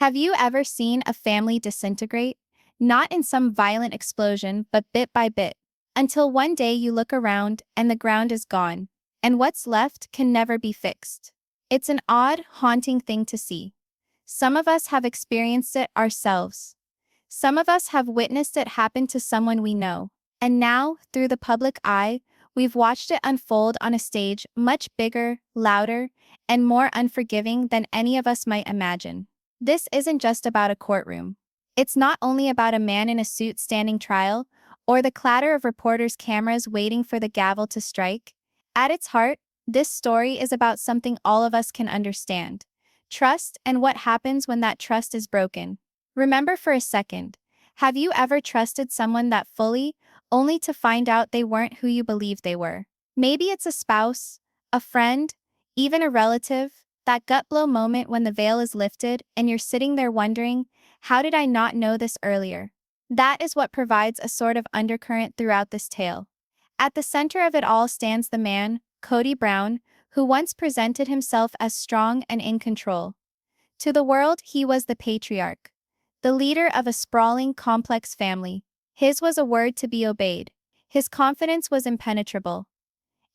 Have you ever seen a family disintegrate? Not in some violent explosion, but bit by bit. Until one day you look around and the ground is gone, and what's left can never be fixed. It's an odd, haunting thing to see. Some of us have experienced it ourselves. Some of us have witnessed it happen to someone we know. And now, through the public eye, we've watched it unfold on a stage much bigger, louder, and more unforgiving than any of us might imagine. This isn't just about a courtroom. It's not only about a man in a suit standing trial, or the clatter of reporters' cameras waiting for the gavel to strike. At its heart, this story is about something all of us can understand: trust and what happens when that trust is broken. Remember for a second, have you ever trusted someone that fully, only to find out they weren't who you believed they were? Maybe it's a spouse, a friend, even a relative. That gut blow moment when the veil is lifted and you're sitting there wondering, how did I not know this earlier? That is what provides a sort of undercurrent throughout this tale. At the center of it all stands the man, Cody Brown, who once presented himself as strong and in control. To the world, he was the patriarch, the leader of a sprawling, complex family. His was a word to be obeyed. His confidence was impenetrable.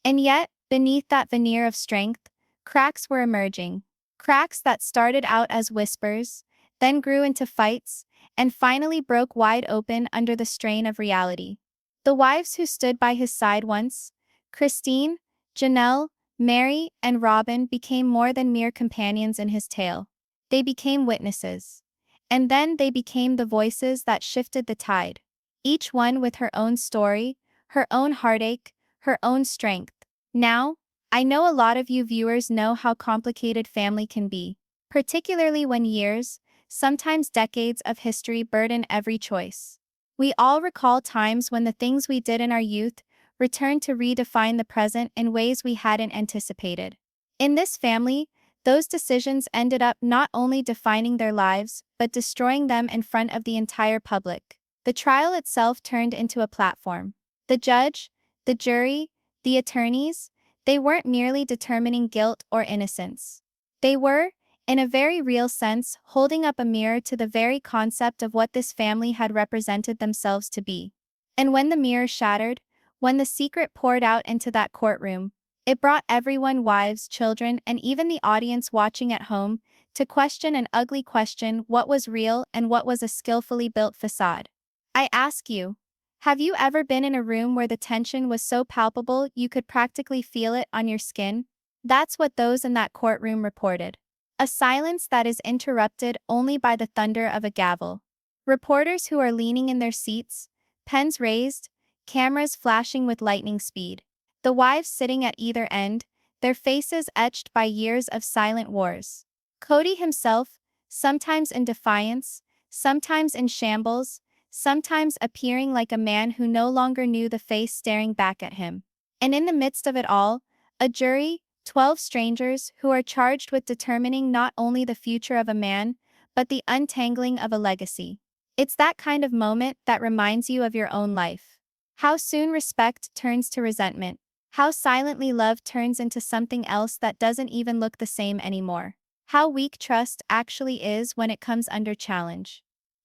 And yet, beneath that veneer of strength, cracks were emerging. Cracks that started out as whispers, then grew into fights, and finally broke wide open under the strain of reality. The wives who stood by his side once, Christine, Janelle, Mary, and Robin, became more than mere companions in his tale. They became witnesses. And then they became the voices that shifted the tide. Each one with her own story, her own heartache, her own strength. Now, I know a lot of you viewers know how complicated family can be, particularly when years, sometimes decades of history burden every choice. We all recall times when the things we did in our youth returned to redefine the present in ways we hadn't anticipated. In this family, those decisions ended up not only defining their lives, but destroying them in front of the entire public. The trial itself turned into a platform. The judge, the jury, the attorneys, they weren't merely determining guilt or innocence. They were, in a very real sense, holding up a mirror to the very concept of what this family had represented themselves to be. And when the mirror shattered, when the secret poured out into that courtroom, it brought everyone, wives, children, and even the audience watching at home, to question an ugly question: what was real and what was a skillfully built facade? I ask you, have you ever been in a room where the tension was so palpable you could practically feel it on your skin? That's what those in that courtroom reported. A silence that is interrupted only by the thunder of a gavel. Reporters who are leaning in their seats, pens raised, cameras flashing with lightning speed. The wives sitting at either end, their faces etched by years of silent wars. Cody himself, sometimes in defiance, sometimes in shambles, sometimes appearing like a man who no longer knew the face staring back at him. And in the midst of it all, a jury, 12 strangers who are charged with determining not only the future of a man, but the untangling of a legacy. It's that kind of moment that reminds you of your own life. How soon respect turns to resentment. How silently love turns into something else that doesn't even look the same anymore. How weak trust actually is when it comes under challenge.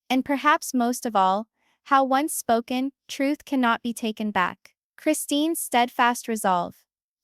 And perhaps most of all, how once spoken, truth cannot be taken back. Christine's steadfast resolve.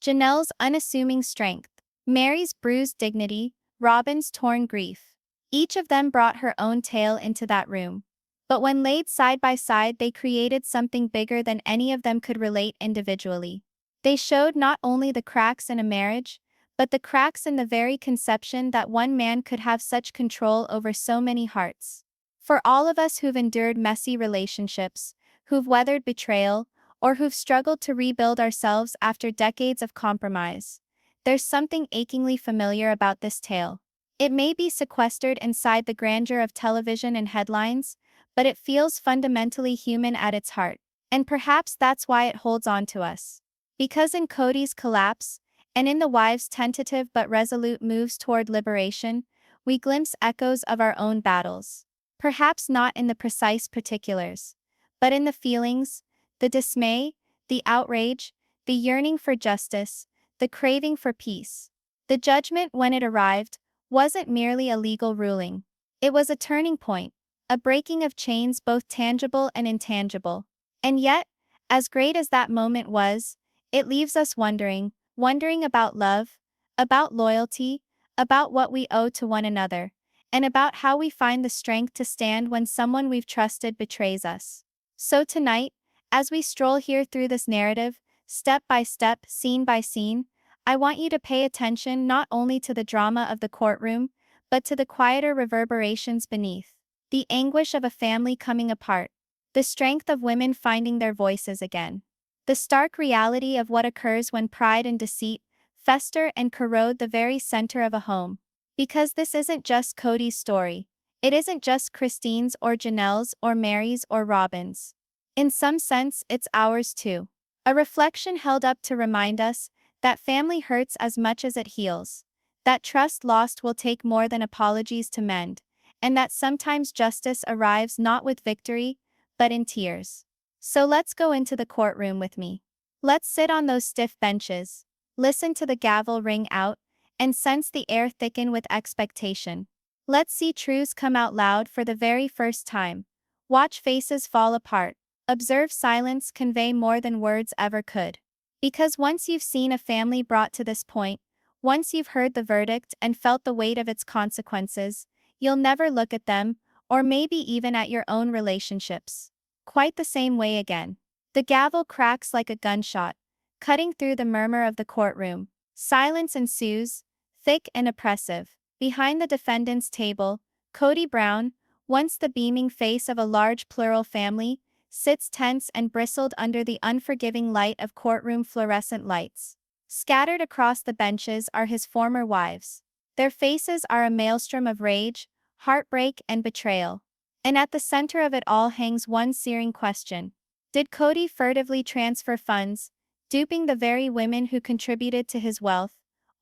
Janelle's unassuming strength. Mary's bruised dignity. Robin's torn grief. Each of them brought her own tale into that room. But when laid side by side, they created something bigger than any of them could relate individually. They showed not only the cracks in a marriage, but the cracks in the very conception that one man could have such control over so many hearts. For all of us who've endured messy relationships, who've weathered betrayal, or who've struggled to rebuild ourselves after decades of compromise, there's something achingly familiar about this tale. It may be sequestered inside the grandeur of television and headlines, but it feels fundamentally human at its heart. And perhaps that's why it holds on to us. Because in Cody's collapse, and in the wives' tentative but resolute moves toward liberation, we glimpse echoes of our own battles. Perhaps not in the precise particulars, but in the feelings, the dismay, the outrage, the yearning for justice, the craving for peace. The judgment, when it arrived, wasn't merely a legal ruling. It was a turning point, a breaking of chains both tangible and intangible. And yet, as great as that moment was, it leaves us wondering about love, about loyalty, about what we owe to one another, and about how we find the strength to stand when someone we've trusted betrays us. So tonight, as we stroll here through this narrative, step by step, scene by scene, I want you to pay attention not only to the drama of the courtroom, but to the quieter reverberations beneath. The anguish of a family coming apart. The strength of women finding their voices again. The stark reality of what occurs when pride and deceit fester and corrode the very center of a home. Because this isn't just Cody's story. It isn't just Christine's or Janelle's or Mary's or Robin's. In some sense, it's ours too. A reflection held up to remind us that family hurts as much as it heals. That trust lost will take more than apologies to mend, and that sometimes justice arrives not with victory, but in tears. So let's go into the courtroom with me. Let's sit on those stiff benches, listen to the gavel ring out, and sense the air thicken with expectation. Let's see truths come out loud for the very first time. Watch faces fall apart. Observe silence convey more than words ever could. Because once you've seen a family brought to this point, once you've heard the verdict and felt the weight of its consequences, you'll never look at them, or maybe even at your own relationships, quite the same way again. The gavel cracks like a gunshot, cutting through the murmur of the courtroom. Silence ensues, thick and oppressive. Behind the defendant's table, Cody Brown, once the beaming face of a large plural family, sits tense and bristled under the unforgiving light of courtroom fluorescent lights. Scattered across the benches are his former wives. Their faces are a maelstrom of rage, heartbreak, and betrayal. And at the center of it all hangs one searing question. Did Cody furtively transfer funds, duping the very women who contributed to his wealth,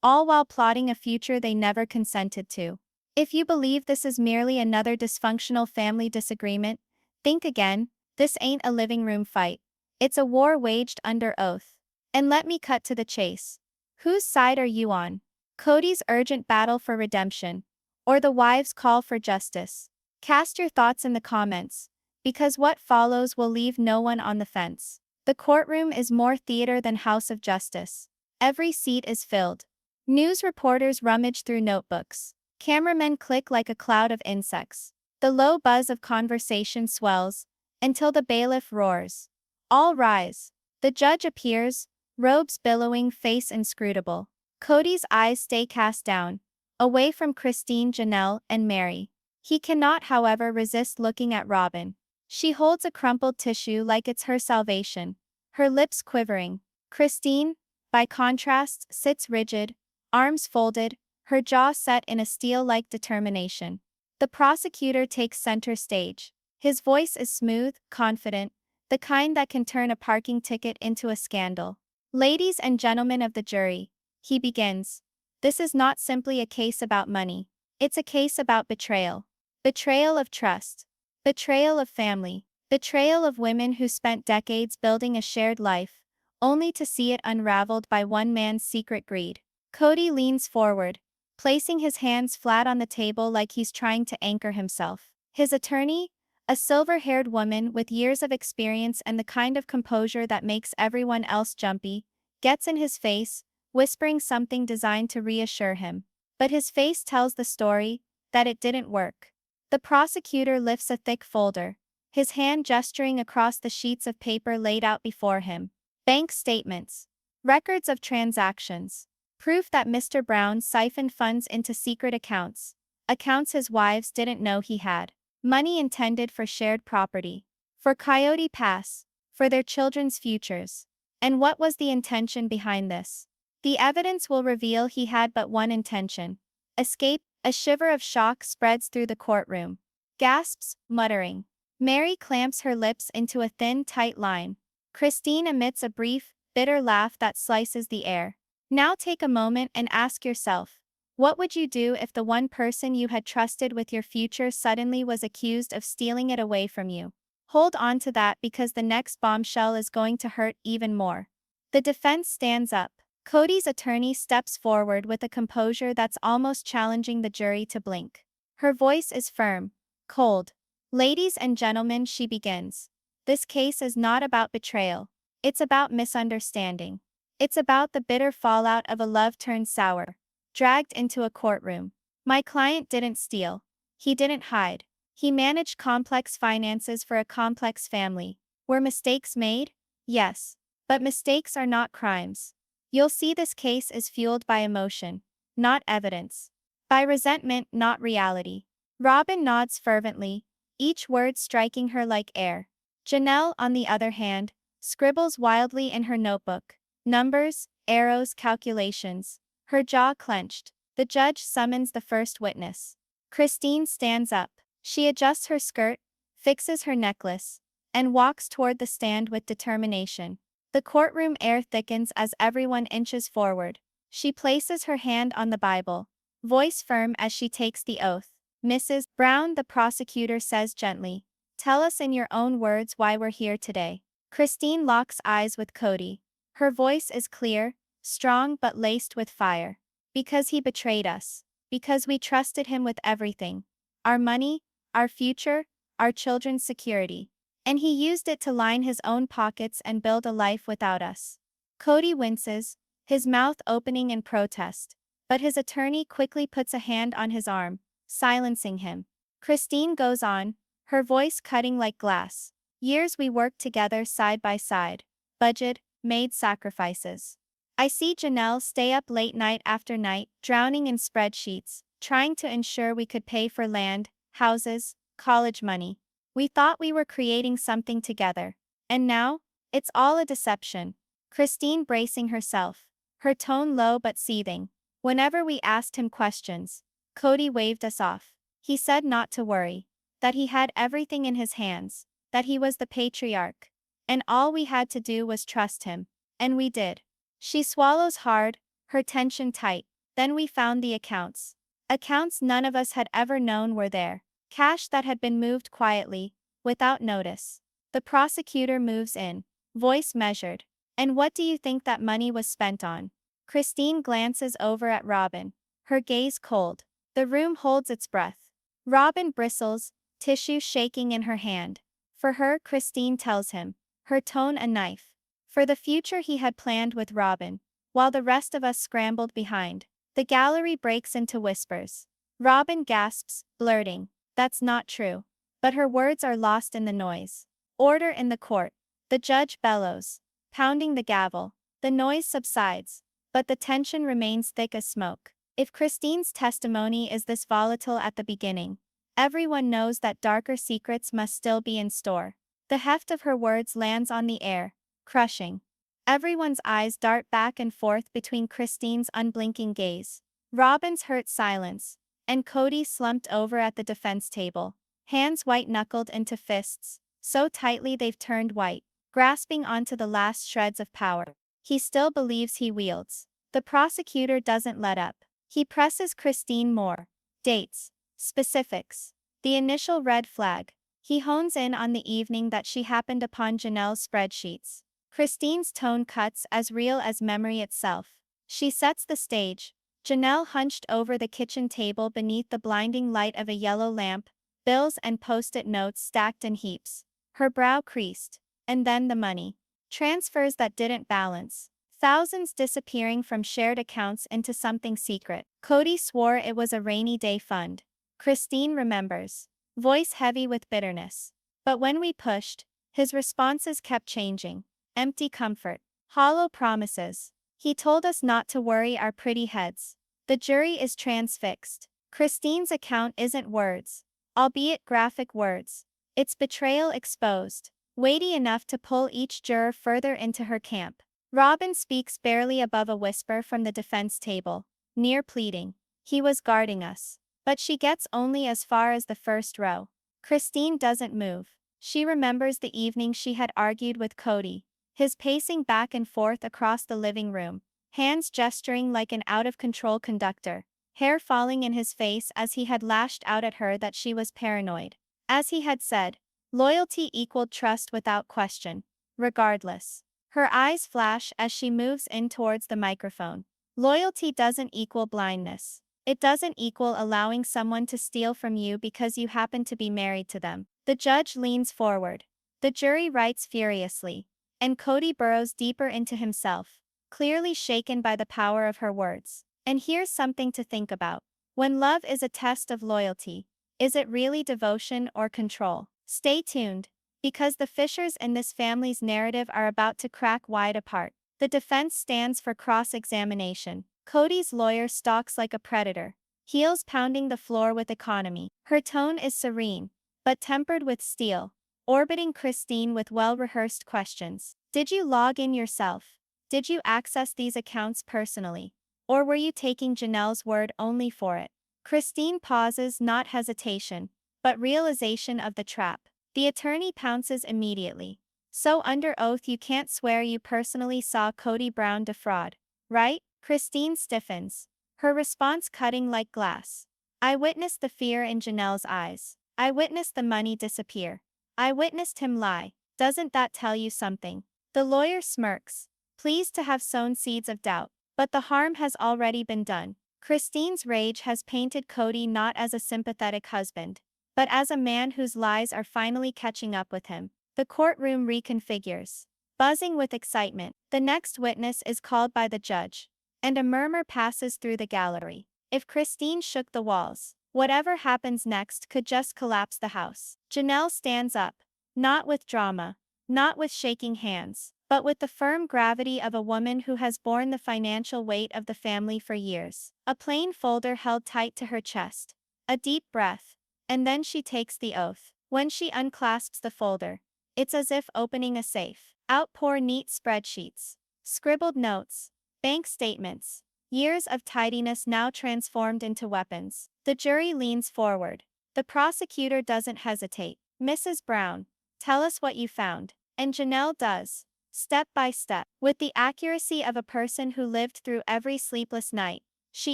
all while plotting a future they never consented to? If you believe this is merely another dysfunctional family disagreement, think again. This ain't a living room fight. It's a war waged under oath. And let me cut to the chase. Whose side are you on? Cody's urgent battle for redemption, or the wives' call for justice? Cast your thoughts in the comments, because what follows will leave no one on the fence. The courtroom is more theater than house of justice. Every seat is filled. News reporters rummage through notebooks. Cameramen click like a cloud of insects. The low buzz of conversation swells, until the bailiff roars. All rise. The judge appears, robes billowing, face inscrutable. Cody's eyes stay cast down, away from Christine, Janelle, and Mary. He cannot, however, resist looking at Robin. She holds a crumpled tissue like it's her salvation, her lips quivering. Christine, by contrast, sits rigid, arms folded, her jaw set in a steel-like determination. The prosecutor takes center stage. His voice is smooth, confident, the kind that can turn a parking ticket into a scandal. Ladies and gentlemen of the jury, he begins. This is not simply a case about money. It's a case about betrayal. Betrayal of trust. Betrayal of family. Betrayal of women who spent decades building a shared life, only to see it unraveled by one man's secret greed. Cody leans forward, placing his hands flat on the table like he's trying to anchor himself. His attorney, a silver-haired woman with years of experience and the kind of composure that makes everyone else jumpy, gets in his face, whispering something designed to reassure him. But his face tells the story, that it didn't work. The prosecutor lifts a thick folder, his hand gesturing across the sheets of paper laid out before him. Bank statements. Records of transactions. Proof that Mr. Brown siphoned funds into secret accounts. Accounts his wives didn't know he had. Money intended for shared property. For Coyote Pass. For their children's futures. And what was the intention behind this? The evidence will reveal he had but one intention. Escape. A shiver of shock spreads through the courtroom. Gasps, muttering. Mary clamps her lips into a thin, tight line. Christine emits a brief, bitter laugh that slices the air. Now take a moment and ask yourself, what would you do if the one person you had trusted with your future suddenly was accused of stealing it away from you? Hold on to that because the next bombshell is going to hurt even more. The defense stands up. Cody's attorney steps forward with a composure that's almost challenging the jury to blink. Her voice is firm, cold. Ladies and gentlemen, she begins. This case is not about betrayal. It's about misunderstanding. It's about the bitter fallout of a love turned sour, dragged into a courtroom. My client didn't steal. He didn't hide. He managed complex finances for a complex family. Were mistakes made? Yes. But mistakes are not crimes. You'll see this case is fueled by emotion, not evidence. By resentment, not reality. Robin nods fervently, each word striking her like air. Janelle, on the other hand, scribbles wildly in her notebook. Numbers, arrows, calculations. Her jaw clenched. The judge summons the first witness. Christine stands up. She adjusts her skirt, fixes her necklace, and walks toward the stand with determination. The courtroom air thickens as everyone inches forward. She places her hand on the Bible, voice firm as she takes the oath. Mrs. Brown, the prosecutor says gently, "Tell us in your own words why we're here today." Christine locks eyes with Cody. Her voice is clear, strong but laced with fire. Because he betrayed us. Because we trusted him with everything. Our money, our future, our children's security. And he used it to line his own pockets and build a life without us. Cody winces, his mouth opening in protest. But his attorney quickly puts a hand on his arm, silencing him. Christine goes on, her voice cutting like glass. Years we worked together side by side. Budget, made sacrifices. I see Janelle stay up late night after night, drowning in spreadsheets, trying to ensure we could pay for land, houses, college money. We thought we were creating something together. And now, it's all a deception. Christine bracing herself, her tone low but seething. Whenever we asked him questions, Cody waved us off. He said not to worry, that he had everything in his hands, that he was the patriarch. And all we had to do was trust him. And we did. She swallows hard, her tension tight. Then we found the accounts. Accounts none of us had ever known were there. Cash that had been moved quietly, without notice. The prosecutor moves in, voice measured. And what do you think that money was spent on? Christine glances over at Robin, her gaze cold. The room holds its breath. Robin bristles, tissue shaking in her hand. For her, Christine tells him, her tone a knife. For the future he had planned with Robin, while the rest of us scrambled behind. The gallery breaks into whispers. Robin gasps, blurting, "That's not true." But her words are lost in the noise. Order in the court. The judge bellows, pounding the gavel. The noise subsides, but the tension remains thick as smoke. If Christine's testimony is this volatile at the beginning, everyone knows that darker secrets must still be in store. The heft of her words lands on the air, crushing. Everyone's eyes dart back and forth between Christine's unblinking gaze, Robin's hurt silence, and Cody slumped over at the defense table, hands white-knuckled into fists, so tightly they've turned white, grasping onto the last shreds of power he still believes he wields. The prosecutor doesn't let up. He presses Christine more. Dates. Specifics. The initial red flag. He hones in on the evening that she happened upon Janelle's spreadsheets. Christine's tone cuts as real as memory itself. She sets the stage. Janelle hunched over the kitchen table beneath the blinding light of a yellow lamp, bills and post-it notes stacked in heaps. Her brow creased. And then the money. Transfers that didn't balance. Thousands disappearing from shared accounts into something secret. Cody swore it was a rainy day fund. Christine remembers. Voice heavy with bitterness. But when we pushed, his responses kept changing. Empty comfort. Hollow promises. He told us not to worry our pretty heads. The jury is transfixed. Christine's account isn't words, albeit graphic words. It's betrayal exposed, weighty enough to pull each juror further into her camp. Robin speaks barely above a whisper from the defense table, near pleading. He was guarding us. But she gets only as far as the first row. Christine doesn't move. She remembers the evening she had argued with Cody, his pacing back and forth across the living room, hands gesturing like an out-of-control conductor, hair falling in his face as he had lashed out at her that she was paranoid. As he had said, loyalty equaled trust without question, regardless. Her eyes flash as she moves in towards the microphone. Loyalty doesn't equal blindness. It doesn't equal allowing someone to steal from you because you happen to be married to them. The judge leans forward. The jury writes furiously. And Cody burrows deeper into himself, clearly shaken by the power of her words. And here's something to think about. When love is a test of loyalty, is it really devotion or control? Stay tuned, because the fissures in this family's narrative are about to crack wide apart. The defense stands for cross-examination. Cody's lawyer stalks like a predator, heels pounding the floor with economy. Her tone is serene, but tempered with steel, orbiting Christine with well-rehearsed questions. Did you log in yourself? Did you access these accounts personally? Or were you taking Janelle's word only for it? Christine pauses, not hesitation, but realization of the trap. The attorney pounces immediately. So under oath you can't swear you personally saw Cody Brown defraud, right? Christine stiffens, her response cutting like glass. I witnessed the fear in Janelle's eyes. I witnessed the money disappear. I witnessed him lie. Doesn't that tell you something? The lawyer smirks, pleased to have sown seeds of doubt. But the harm has already been done. Christine's rage has painted Cody not as a sympathetic husband, but as a man whose lies are finally catching up with him. The courtroom reconfigures, buzzing with excitement. The next witness is called by the judge, and a murmur passes through the gallery. If Christine shook the walls, whatever happens next could just collapse the house. Janelle stands up, not with drama, not with shaking hands, but with the firm gravity of a woman who has borne the financial weight of the family for years. A plain folder held tight to her chest. A deep breath. And then she takes the oath. When she unclasps the folder, it's as if opening a safe. Out pour neat spreadsheets, scribbled notes, bank statements, years of tidiness now transformed into weapons. The jury leans forward. The prosecutor doesn't hesitate. Mrs. Brown, tell us what you found. And Janelle does. Step by step, with the accuracy of a person who lived through every sleepless night, she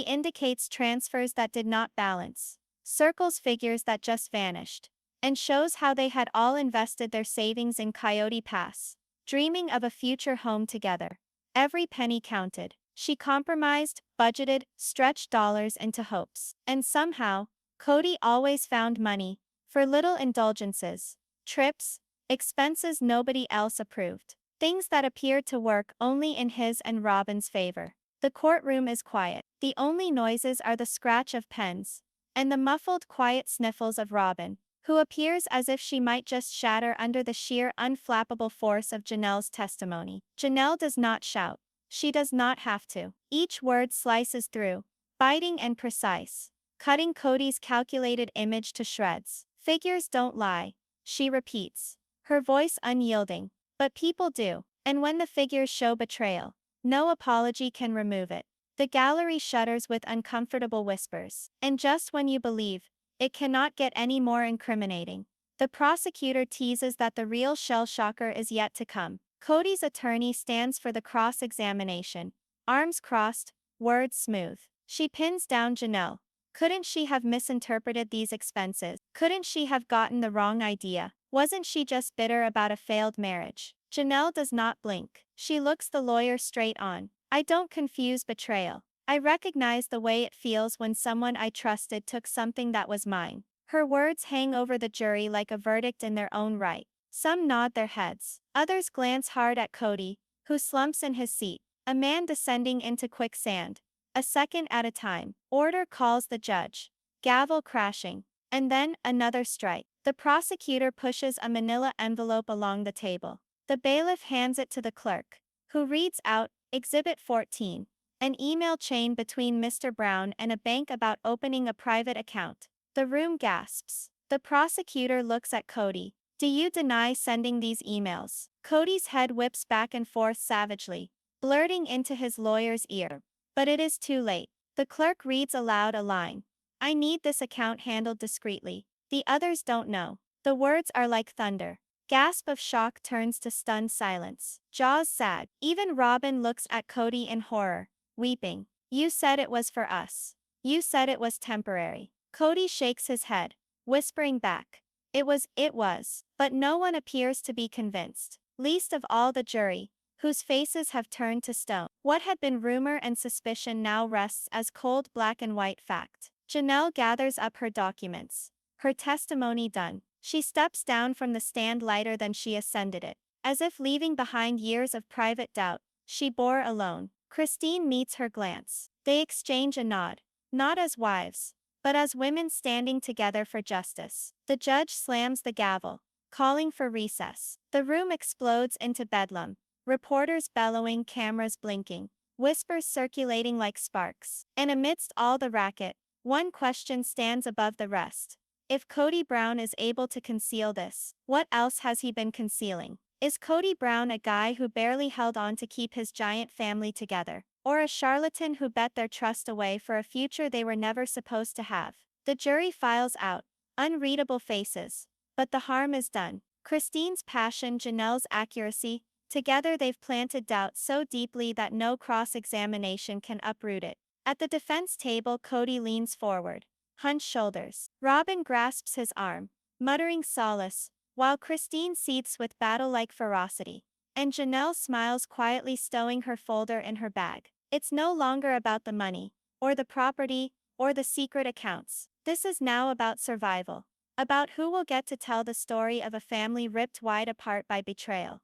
indicates transfers that did not balance, circles figures that just vanished, and shows how they had all invested their savings in Coyote Pass, dreaming of a future home together. Every penny counted. She compromised, budgeted, stretched dollars into hopes. And somehow, Cody always found money for little indulgences, trips, expenses nobody else approved. Things that appeared to work only in his and Robin's favor. The courtroom is quiet. The only noises are the scratch of pens, and the muffled quiet sniffles of Robin, who appears as if she might just shatter under the sheer unflappable force of Janelle's testimony. Janelle does not shout. She does not have to. Each word slices through, biting and precise, cutting Cody's calculated image to shreds. Figures don't lie, she repeats, her voice unyielding. But people do, and when the figures show betrayal, no apology can remove it. The gallery shudders with uncomfortable whispers. And just when you believe, it cannot get any more incriminating, the prosecutor teases that the real shell shocker is yet to come. Cody's attorney stands for the cross-examination, arms crossed, words smooth. She pins down Janelle. Couldn't she have misinterpreted these expenses? Couldn't she have gotten the wrong idea? Wasn't she just bitter about a failed marriage? Janelle does not blink. She looks the lawyer straight on. I don't confuse betrayal. I recognize the way it feels when someone I trusted took something that was mine. Her words hang over the jury like a verdict in their own right. Some nod their heads. Others glance hard at Cody, who slumps in his seat, a man descending into quicksand. A second at a time. Order calls the judge. Gavel crashing. And then, another strike. The prosecutor pushes a manila envelope along the table. The bailiff hands it to the clerk, who reads out, Exhibit 14, an email chain between Mr. Brown and a bank about opening a private account. The room gasps. The prosecutor looks at Cody. Do you deny sending these emails? Cody's head whips back and forth savagely, blurting into his lawyer's ear. But it is too late. The clerk reads aloud a line. I need this account handled discreetly. The others don't know. The words are like thunder. Gasp of shock turns to stunned silence. Jaws sag. Even Robin looks at Cody in horror, weeping. You said it was for us. You said it was temporary. Cody shakes his head, whispering back. It was. But no one appears to be convinced, least of all the jury, whose faces have turned to stone. What had been rumor and suspicion now rests as cold black and white fact. Janelle gathers up her documents. Her testimony done. She steps down from the stand lighter than she ascended it. As if leaving behind years of private doubt, she bore alone. Christine meets her glance. They exchange a nod. Not as wives, but as women standing together for justice. The judge slams the gavel, calling for recess. The room explodes into bedlam. Reporters bellowing, cameras blinking, whispers circulating like sparks. And amidst all the racket, one question stands above the rest. If Cody Brown is able to conceal this, what else has he been concealing? Is Cody Brown a guy who barely held on to keep his giant family together, or a charlatan who bet their trust away for a future they were never supposed to have? The jury files out, unreadable faces. But the harm is done. Christine's passion, Janelle's accuracy, together they've planted doubt so deeply that no cross-examination can uproot it. At the defense table, Cody leans forward, hunched shoulders. Robin grasps his arm, muttering solace, while Christine seethes with battle-like ferocity. And Janelle smiles quietly, stowing her folder in her bag. It's no longer about the money, or the property, or the secret accounts. This is now about survival. About who will get to tell the story of a family ripped wide apart by betrayal.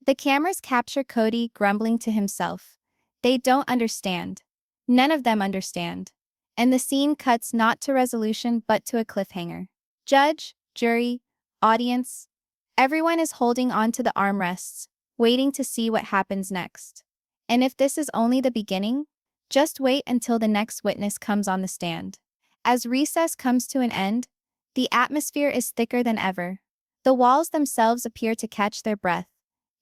The cameras capture Cody grumbling to himself. They don't understand. None of them understand. And the scene cuts not to resolution but to a cliffhanger. Judge, jury, audience, everyone is holding on to the armrests, waiting to see what happens next. And if this is only the beginning, just wait until the next witness comes on the stand. As recess comes to an end, the atmosphere is thicker than ever. The walls themselves appear to catch their breath,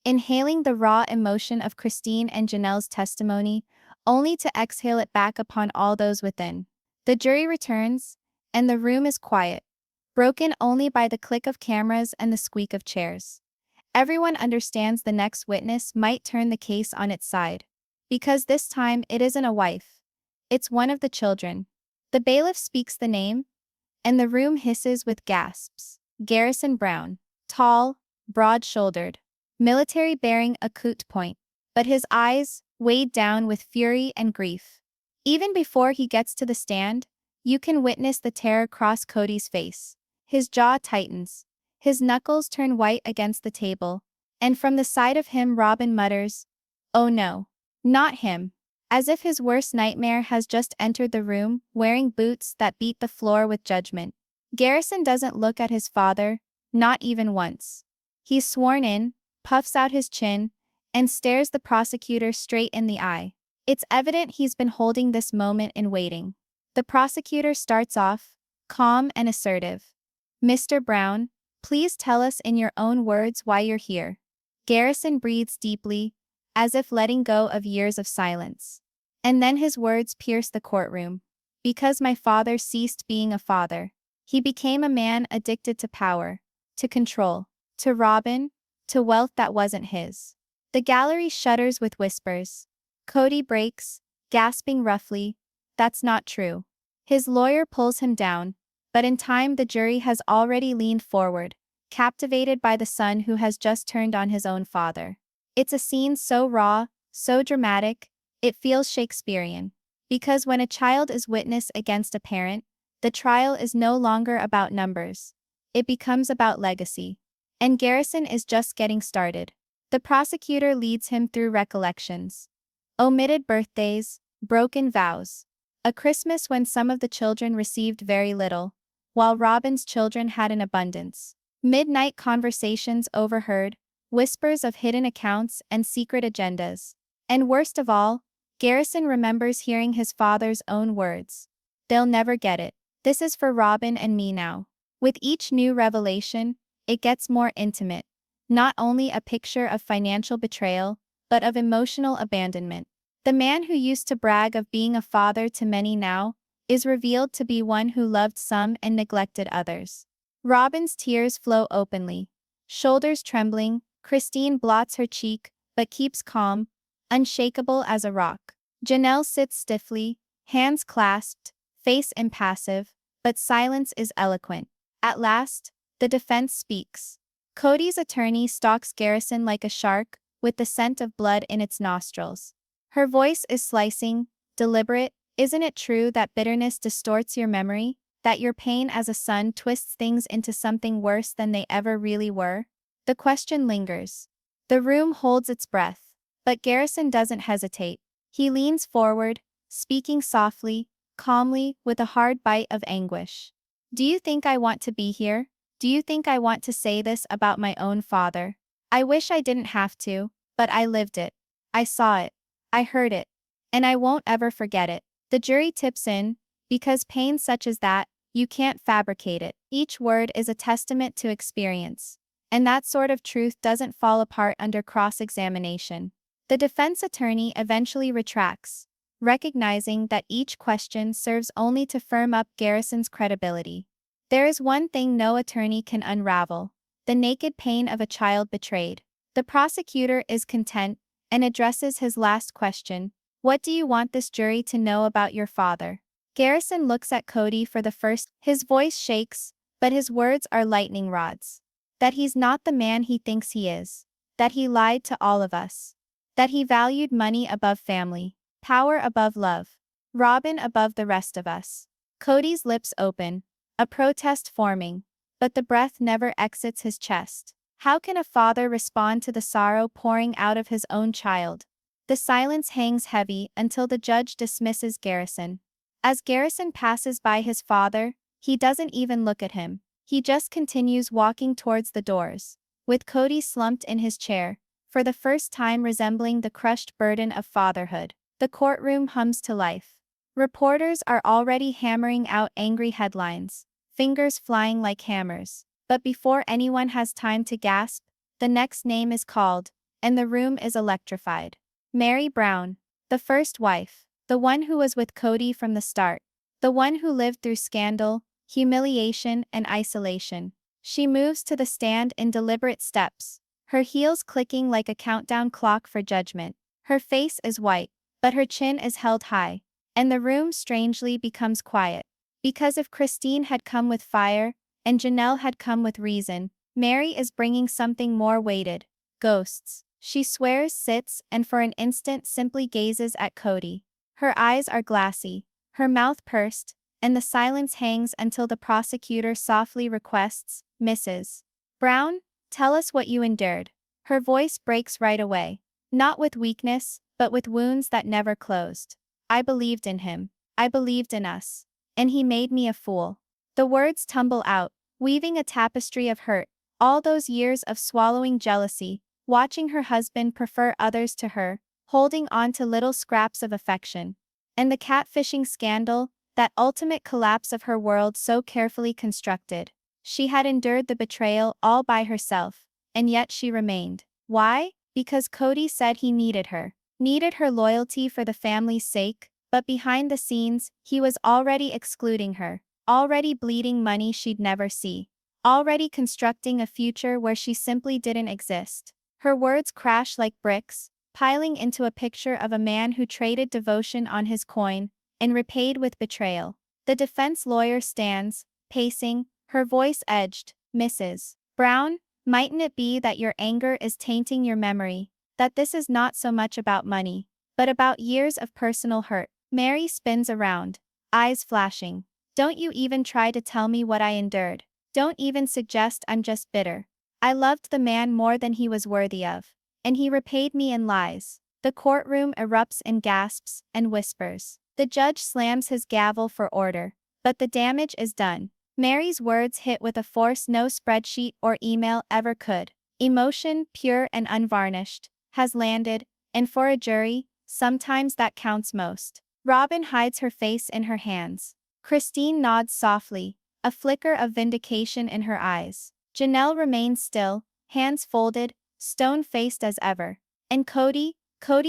inhaling the raw emotion of Christine and Janelle's testimony, only to exhale it back upon all those within. The jury returns, and the room is quiet, broken only by the click of cameras and the squeak of chairs. Everyone understands the next witness might turn the case on its side. Because this time it isn't a wife. It's one of the children. The bailiff speaks the name, and the room hisses with gasps. Garrison Brown. Tall, broad-shouldered, military bearing a coot point, but his eyes, weighed down with fury and grief. Even before he gets to the stand, you can witness the terror cross Cody's face. His jaw tightens, his knuckles turn white against the table, and from the side of him Robin mutters, "Oh no, not him." As if his worst nightmare has just entered the room, wearing boots that beat the floor with judgment. Garrison doesn't look at his father, not even once. He's sworn in, puffs out his chin, and stares the prosecutor straight in the eye. It's evident he's been holding this moment in waiting. The prosecutor starts off, calm and assertive. "Mr. Brown, please tell us in your own words why you're here." Garrison breathes deeply, as if letting go of years of silence. And then his words pierce the courtroom. "Because my father ceased being a father. He became a man addicted to power, to control, to Robin, to wealth that wasn't his." The gallery shudders with whispers. Cody breaks, gasping roughly, "That's not true." His lawyer pulls him down, but in time the jury has already leaned forward, captivated by the son who has just turned on his own father. It's a scene so raw, so dramatic, it feels Shakespearean. Because when a child is witness against a parent, the trial is no longer about numbers. It becomes about legacy. And Garrison is just getting started. The prosecutor leads him through recollections. Omitted birthdays, broken vows. A Christmas when some of the children received very little, while Robin's children had an abundance. Midnight conversations overheard, whispers of hidden accounts and secret agendas. And worst of all, Garrison remembers hearing his father's own words. "They'll never get it. This is for Robin and me now." With each new revelation, it gets more intimate. Not only a picture of financial betrayal, but of emotional abandonment. The man who used to brag of being a father to many now is revealed to be one who loved some and neglected others. Robin's tears flow openly. Shoulders trembling, Christine blots her cheek, but keeps calm, unshakable as a rock. Janelle sits stiffly, hands clasped, face impassive, but silence is eloquent. At last, the defense speaks. Cody's attorney stalks Garrison like a shark, with the scent of blood in its nostrils. Her voice is slicing, deliberate. Isn't it true that bitterness distorts your memory? That your pain as a son twists things into something worse than they ever really were? The question lingers. The room holds its breath. But Garrison doesn't hesitate. He leans forward, speaking softly, calmly, with a hard bite of anguish. Do you think I want to be here? Do you think I want to say this about my own father? I wish I didn't have to, but I lived it. I saw it. I heard it. And I won't ever forget it. The jury tips in, because pain such as that, you can't fabricate it. Each word is a testament to experience. And that sort of truth doesn't fall apart under cross-examination. The defense attorney eventually retracts, recognizing that each question serves only to firm up Garrison's credibility. There is one thing no attorney can unravel: the naked pain of a child betrayed. The prosecutor is content and addresses his last question. What do you want this jury to know about your father? Garrison looks at Cody for the first. His voice shakes, but his words are lightning rods. That he's not the man he thinks he is. That he lied to all of us. That he valued money above family, power above love, Robin above the rest of us. Cody's lips open, a protest forming, but the breath never exits his chest. How can a father respond to the sorrow pouring out of his own child? The silence hangs heavy until the judge dismisses Garrison. As Garrison passes by his father, he doesn't even look at him. He just continues walking towards the doors, with Cody slumped in his chair, for the first time resembling the crushed burden of fatherhood. The courtroom hums to life. Reporters are already hammering out angry headlines, fingers flying like hammers. But before anyone has time to gasp, the next name is called, and the room is electrified. Mary Brown, the first wife, the one who was with Cody from the start, the one who lived through scandal, humiliation, and isolation. She moves to the stand in deliberate steps, her heels clicking like a countdown clock for judgment. Her face is white, but her chin is held high, and the room strangely becomes quiet. Because if Christine had come with fire, and Janelle had come with reason, Mary is bringing something more weighted: ghosts. She swears, sits, and for an instant simply gazes at Cody. Her eyes are glassy, her mouth pursed, and the silence hangs until the prosecutor softly requests, Mrs. Brown, tell us what you endured. Her voice breaks right away, not with weakness, but with wounds that never closed. I believed in him. I believed in us. And he made me a fool. The words tumble out, weaving a tapestry of hurt. All those years of swallowing jealousy, watching her husband prefer others to her, holding on to little scraps of affection. And the catfishing scandal, that ultimate collapse of her world so carefully constructed. She had endured the betrayal all by herself, and yet she remained. Why? Because Cody said he needed her loyalty for the family's sake, but behind the scenes, he was already excluding her, already bleeding money she'd never see, already constructing a future where she simply didn't exist. Her words crash like bricks, piling into a picture of a man who traded devotion on his coin, and repaid with betrayal. The defense lawyer stands, pacing, her voice edged. Mrs. Brown, mightn't it be that your anger is tainting your memory, that this is not so much about money, but about years of personal hurt? Mary spins around, eyes flashing. Don't you even try to tell me what I endured. Don't even suggest I'm just bitter. I loved the man more than he was worthy of, and he repaid me in lies. The courtroom erupts in gasps and whispers. The judge slams his gavel for order, but the damage is done. Mary's words hit with a force no spreadsheet or email ever could. Emotion, pure and unvarnished, has landed, and for a jury, sometimes that counts most. Robin hides her face in her hands. Christine nods softly, a flicker of vindication in her eyes. Janelle remains still, hands folded, stone-faced as ever. And Cody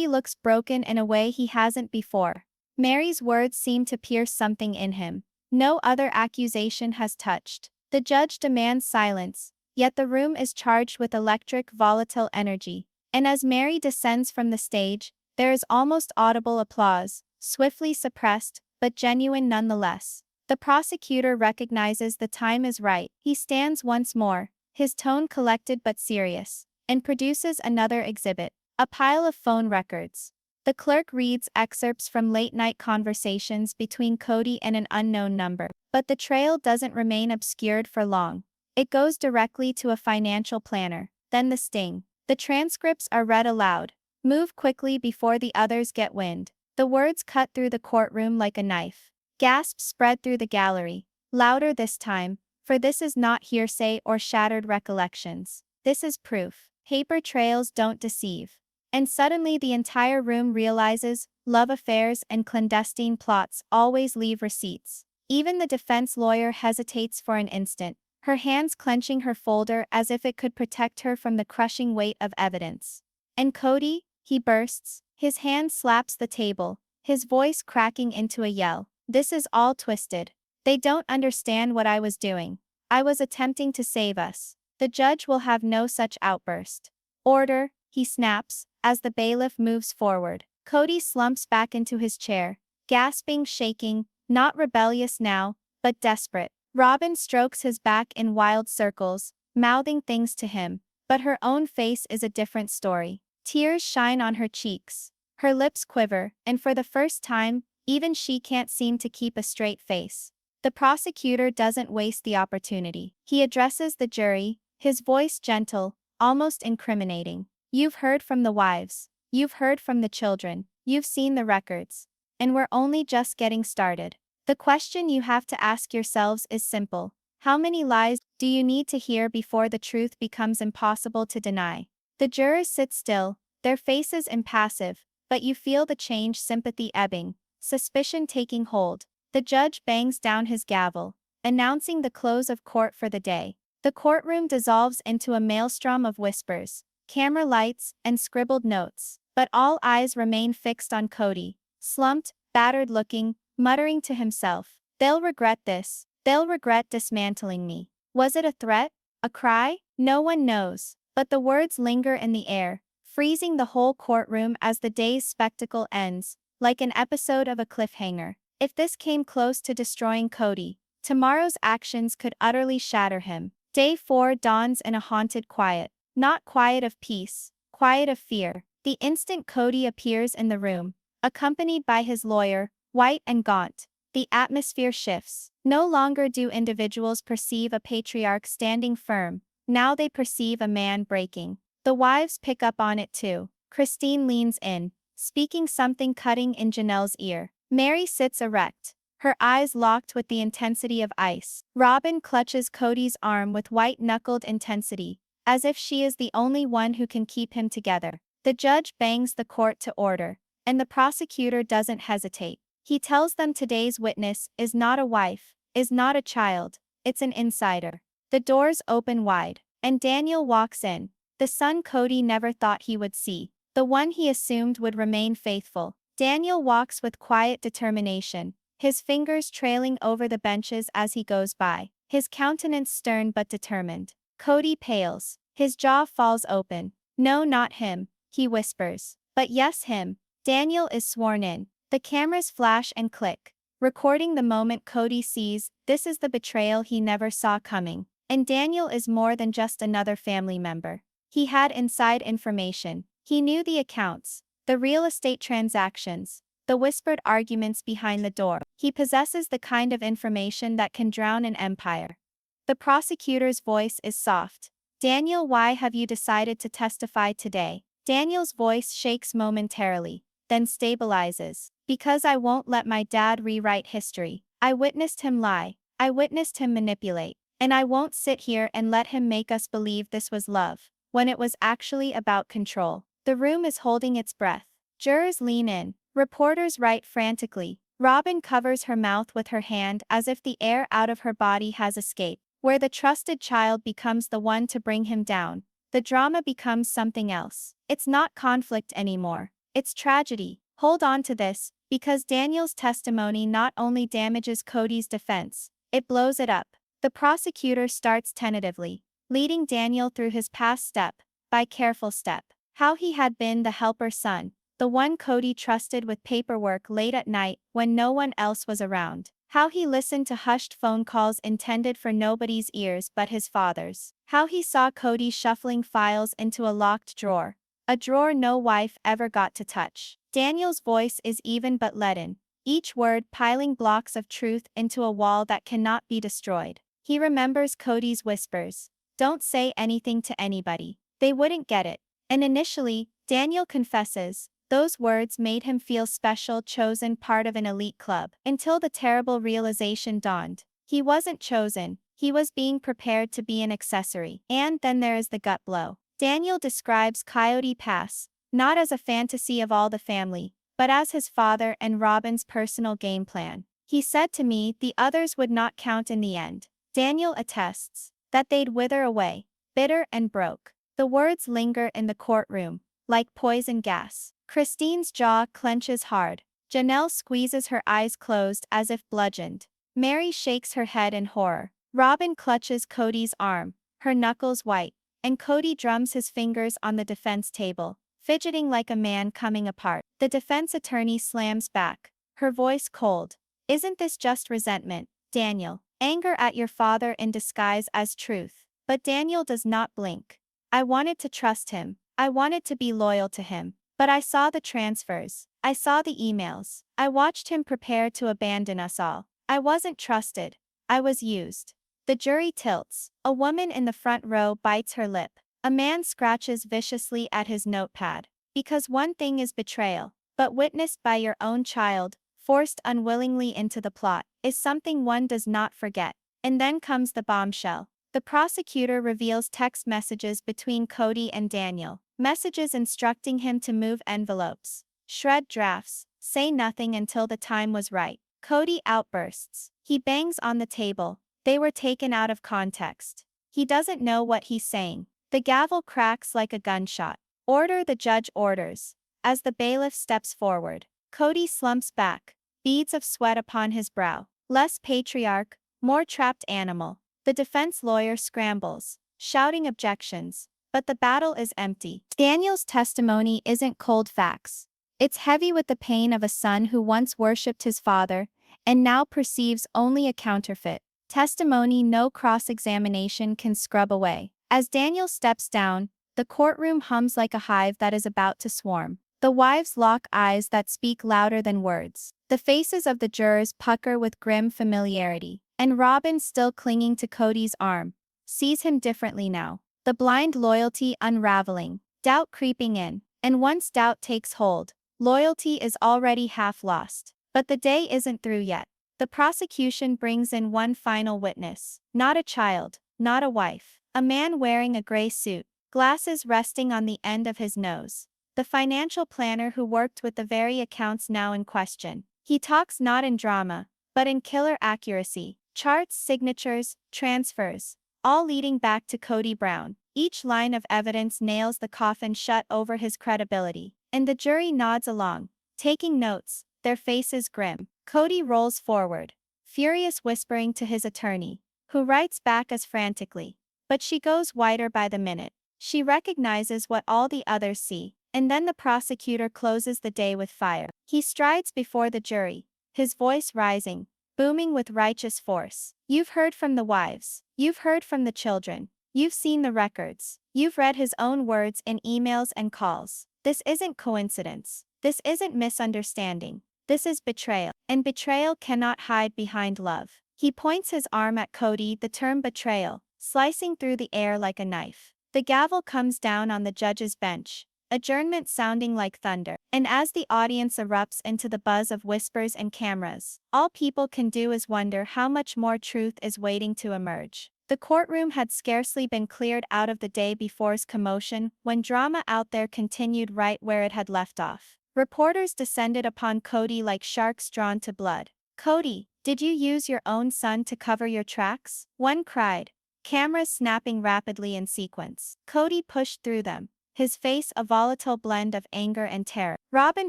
looks broken in a way he hasn't before. Mary's words seem to pierce something in him no other accusation has touched. The judge demands silence, yet the room is charged with electric, volatile energy. And as Mary descends from the stage, there is almost audible applause, swiftly suppressed, but genuine nonetheless. The prosecutor recognizes the time is right. He stands once more, his tone collected but serious, and produces another exhibit, a pile of phone records. The clerk reads excerpts from late-night conversations between Cody and an unknown number. But the trail doesn't remain obscured for long. It goes directly to a financial planner. Then the sting. The transcripts are read aloud. Move quickly before the others get wind. The words cut through the courtroom like a knife. Gasps spread through the gallery. Louder this time, for this is not hearsay or shattered recollections. This is proof. Paper trails don't deceive. And suddenly the entire room realizes, love affairs and clandestine plots always leave receipts. Even the defense lawyer hesitates for an instant, her hands clenching her folder as if it could protect her from the crushing weight of evidence. And Cody, he bursts, his hand slaps the table, his voice cracking into a yell. This is all twisted. They don't understand what I was doing. I was attempting to save us. The judge will have no such outburst. Order, he snaps, as the bailiff moves forward. Cody slumps back into his chair, gasping, shaking, not rebellious now, but desperate. Robin strokes his back in wild circles, mouthing things to him, but her own face is a different story. Tears shine on her cheeks. Her lips quiver, and for the first time, even she can't seem to keep a straight face. The prosecutor doesn't waste the opportunity. He addresses the jury, his voice gentle, almost incriminating. You've heard from the wives. You've heard from the children. You've seen the records. And we're only just getting started. The question you have to ask yourselves is simple. How many lies do you need to hear before the truth becomes impossible to deny? The jurors sit still, their faces impassive, but you feel the change, sympathy ebbing, suspicion taking hold. The judge bangs down his gavel, announcing the close of court for the day. The courtroom dissolves into a maelstrom of whispers, camera lights, and scribbled notes, but all eyes remain fixed on Cody, slumped, battered-looking, muttering to himself. They'll regret this. They'll regret dismantling me. Was it a threat? A cry? No one knows, but the words linger in the air, freezing the whole courtroom as the day's spectacle ends, like an episode of a cliffhanger. If this came close to destroying Cody, tomorrow's actions could utterly shatter him. Day 4 dawns in a haunted quiet. Not quiet of peace, quiet of fear. The instant Cody appears in the room, accompanied by his lawyer, white and gaunt, the atmosphere shifts. No longer do individuals perceive a patriarch standing firm, now they perceive a man breaking. The wives pick up on it too. Christine leans in, speaking something cutting in Janelle's ear. Mary sits erect, her eyes locked with the intensity of ice. Robin clutches Cody's arm with white-knuckled intensity, as if she is the only one who can keep him together. The judge bangs the court to order, and the prosecutor doesn't hesitate. He tells them today's witness is not a wife, is not a child, it's an insider. The doors open wide, and Daniel walks in, the son Cody never thought he would see, the one he assumed would remain faithful. Daniel walks with quiet determination, his fingers trailing over the benches as he goes by, his countenance stern but determined. Cody pales, his jaw falls open. No, not him, he whispers. But yes, him. Daniel is sworn in. The cameras flash and click, recording the moment Cody sees. This is the betrayal he never saw coming. And Daniel is more than just another family member. He had inside information. He knew the accounts, the real estate transactions, the whispered arguments behind the door. He possesses the kind of information that can drown an empire. The prosecutor's voice is soft. Daniel, why have you decided to testify today? Daniel's voice shakes momentarily, then stabilizes. Because I won't let my dad rewrite history. I witnessed him lie. I witnessed him manipulate. And I won't sit here and let him make us believe this was love, when it was actually about control. The room is holding its breath. Jurors lean in. Reporters write frantically. Robin covers her mouth with her hand as if the air out of her body has escaped. Where the trusted child becomes the one to bring him down, the drama becomes something else. It's not conflict anymore. It's tragedy. Hold on to this, because Daniel's testimony not only damages Cody's defense, it blows it up. The prosecutor starts tentatively, leading Daniel through his past step by careful step. How he had been the helper son, the one Cody trusted with paperwork late at night when no one else was around. How he listened to hushed phone calls intended for nobody's ears but his father's. How he saw Cody shuffling files into a locked drawer, a drawer no wife ever got to touch. Daniel's voice is even but leaden, each word piling blocks of truth into a wall that cannot be destroyed. He remembers Cody's whispers. Don't say anything to anybody. They wouldn't get it. And initially, Daniel confesses, those words made him feel special, chosen, part of an elite club. Until the terrible realization dawned. He wasn't chosen, he was being prepared to be an accessory. And then there is the gut blow. Daniel describes Coyote Pass, not as a fantasy of all the family, but as his father and Robin's personal game plan. He said to me the others would not count in the end. Daniel attests that they'd wither away, bitter and broke. The words linger in the courtroom, like poison gas. Christine's jaw clenches hard. Janelle squeezes her eyes closed as if bludgeoned. Mary shakes her head in horror. Robin clutches Cody's arm, her knuckles white, and Cody drums his fingers on the defense table, fidgeting like a man coming apart. The defense attorney slams back, her voice cold. Isn't this just resentment, Daniel? Anger at your father in disguise as truth. But Daniel does not blink. I wanted to trust him. I wanted to be loyal to him. But I saw the transfers. I saw the emails. I watched him prepare to abandon us all. I wasn't trusted. I was used. The jury tilts. A woman in the front row bites her lip. A man scratches viciously at his notepad. Because one thing is betrayal, but witnessed by your own child, forced unwillingly into the plot, is something one does not forget. And then comes the bombshell. The prosecutor reveals text messages between Cody and Daniel. Messages instructing him to move envelopes, shred drafts, say nothing until the time was right. Cody outbursts. He bangs on the table. They were taken out of context. He doesn't know what he's saying. The gavel cracks like a gunshot. Order, the judge orders. As the bailiff steps forward, Cody slumps back, beads of sweat upon his brow. Less patriarch, more trapped animal. The defense lawyer scrambles, shouting objections. But the battle is empty. Daniel's testimony isn't cold facts. It's heavy with the pain of a son who once worshipped his father, and now perceives only a counterfeit. Testimony no cross-examination can scrub away. As Daniel steps down, the courtroom hums like a hive that is about to swarm. The wives lock eyes that speak louder than words. The faces of the jurors pucker with grim familiarity. And Robin, still clinging to Cody's arm, sees him differently now. The blind loyalty unraveling, doubt creeping in. And once doubt takes hold, loyalty is already half lost. But the day isn't through yet. The prosecution brings in one final witness. Not a child, not a wife. A man wearing a gray suit, glasses resting on the end of his nose. The financial planner who worked with the very accounts now in question. He talks not in drama, but in killer accuracy. Charts, signatures, transfers, all leading back to Cody Brown. Each line of evidence nails the coffin shut over his credibility. And the jury nods along, taking notes, their faces grim. Cody rolls forward, furious, whispering to his attorney, who writes back as frantically. But she goes whiter by the minute. She recognizes what all the others see. And then the prosecutor closes the day with fire. He strides before the jury, his voice rising, booming with righteous force. You've heard from the wives. You've heard from the children. You've seen the records. You've read his own words in emails and calls. This isn't coincidence. This isn't misunderstanding. This is betrayal. And betrayal cannot hide behind love. He points his arm at Cody, the term betrayal, slicing through the air like a knife. The gavel comes down on the judge's bench, adjournment sounding like thunder. And as the audience erupts into the buzz of whispers and cameras, all people can do is wonder how much more truth is waiting to emerge. The courtroom had scarcely been cleared out of the day before's commotion when drama out there continued right where it had left off. Reporters descended upon Cody like sharks drawn to blood. Cody, did you use your own son to cover your tracks? One cried, cameras snapping rapidly in sequence. Cody pushed through them, his face a volatile blend of anger and terror. Robin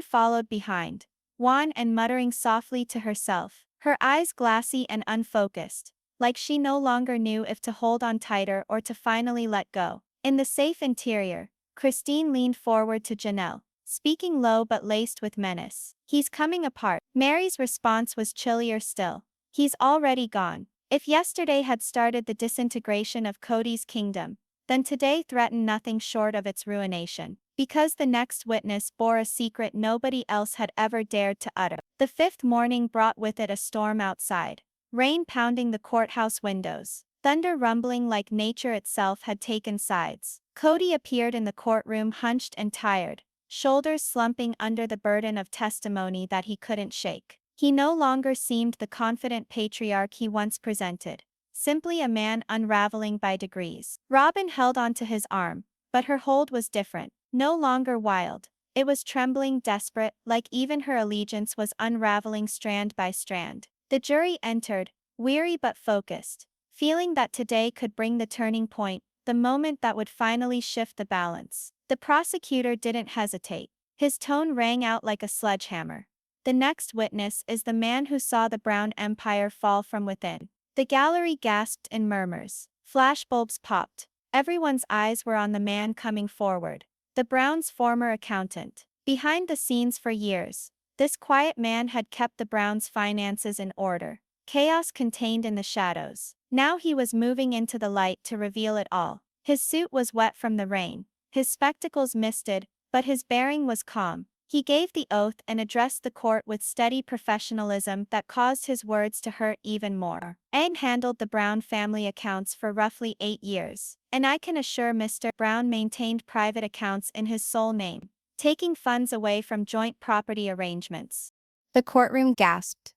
followed behind, wan and muttering softly to herself, her eyes glassy and unfocused, like she no longer knew if to hold on tighter or to finally let go. In the safe interior, Christine leaned forward to Janelle, speaking low but laced with menace. He's coming apart. Mary's response was chillier still. He's already gone. If yesterday had started the disintegration of Cody's kingdom, then today threatened nothing short of its ruination, because the next witness bore a secret nobody else had ever dared to utter. The fifth morning brought with it a storm outside, rain pounding the courthouse windows, thunder rumbling like nature itself had taken sides. Cody appeared in the courtroom hunched and tired, shoulders slumping under the burden of testimony that he couldn't shake. He no longer seemed the confident patriarch he once presented, simply a man unraveling by degrees. Robin held onto his arm, but her hold was different, no longer wild. It was trembling, desperate, like even her allegiance was unraveling strand by strand. The jury entered, weary but focused, feeling that today could bring the turning point, the moment that would finally shift the balance. The prosecutor didn't hesitate. His tone rang out like a sledgehammer. The next witness is the man who saw the Brown Empire fall from within. The gallery gasped in murmurs. Flashbulbs popped. Everyone's eyes were on the man coming forward. The Browns' former accountant. Behind the scenes for years, this quiet man had kept the Browns' finances in order. Chaos contained in the shadows. Now he was moving into the light to reveal it all. His suit was wet from the rain. His spectacles misted, but his bearing was calm. He gave the oath and addressed the court with steady professionalism that caused his words to hurt even more. "I handled the Brown family accounts for roughly 8 years, and I can assure Mr. Brown maintained private accounts in his sole name, taking funds away from joint property arrangements." The courtroom gasped.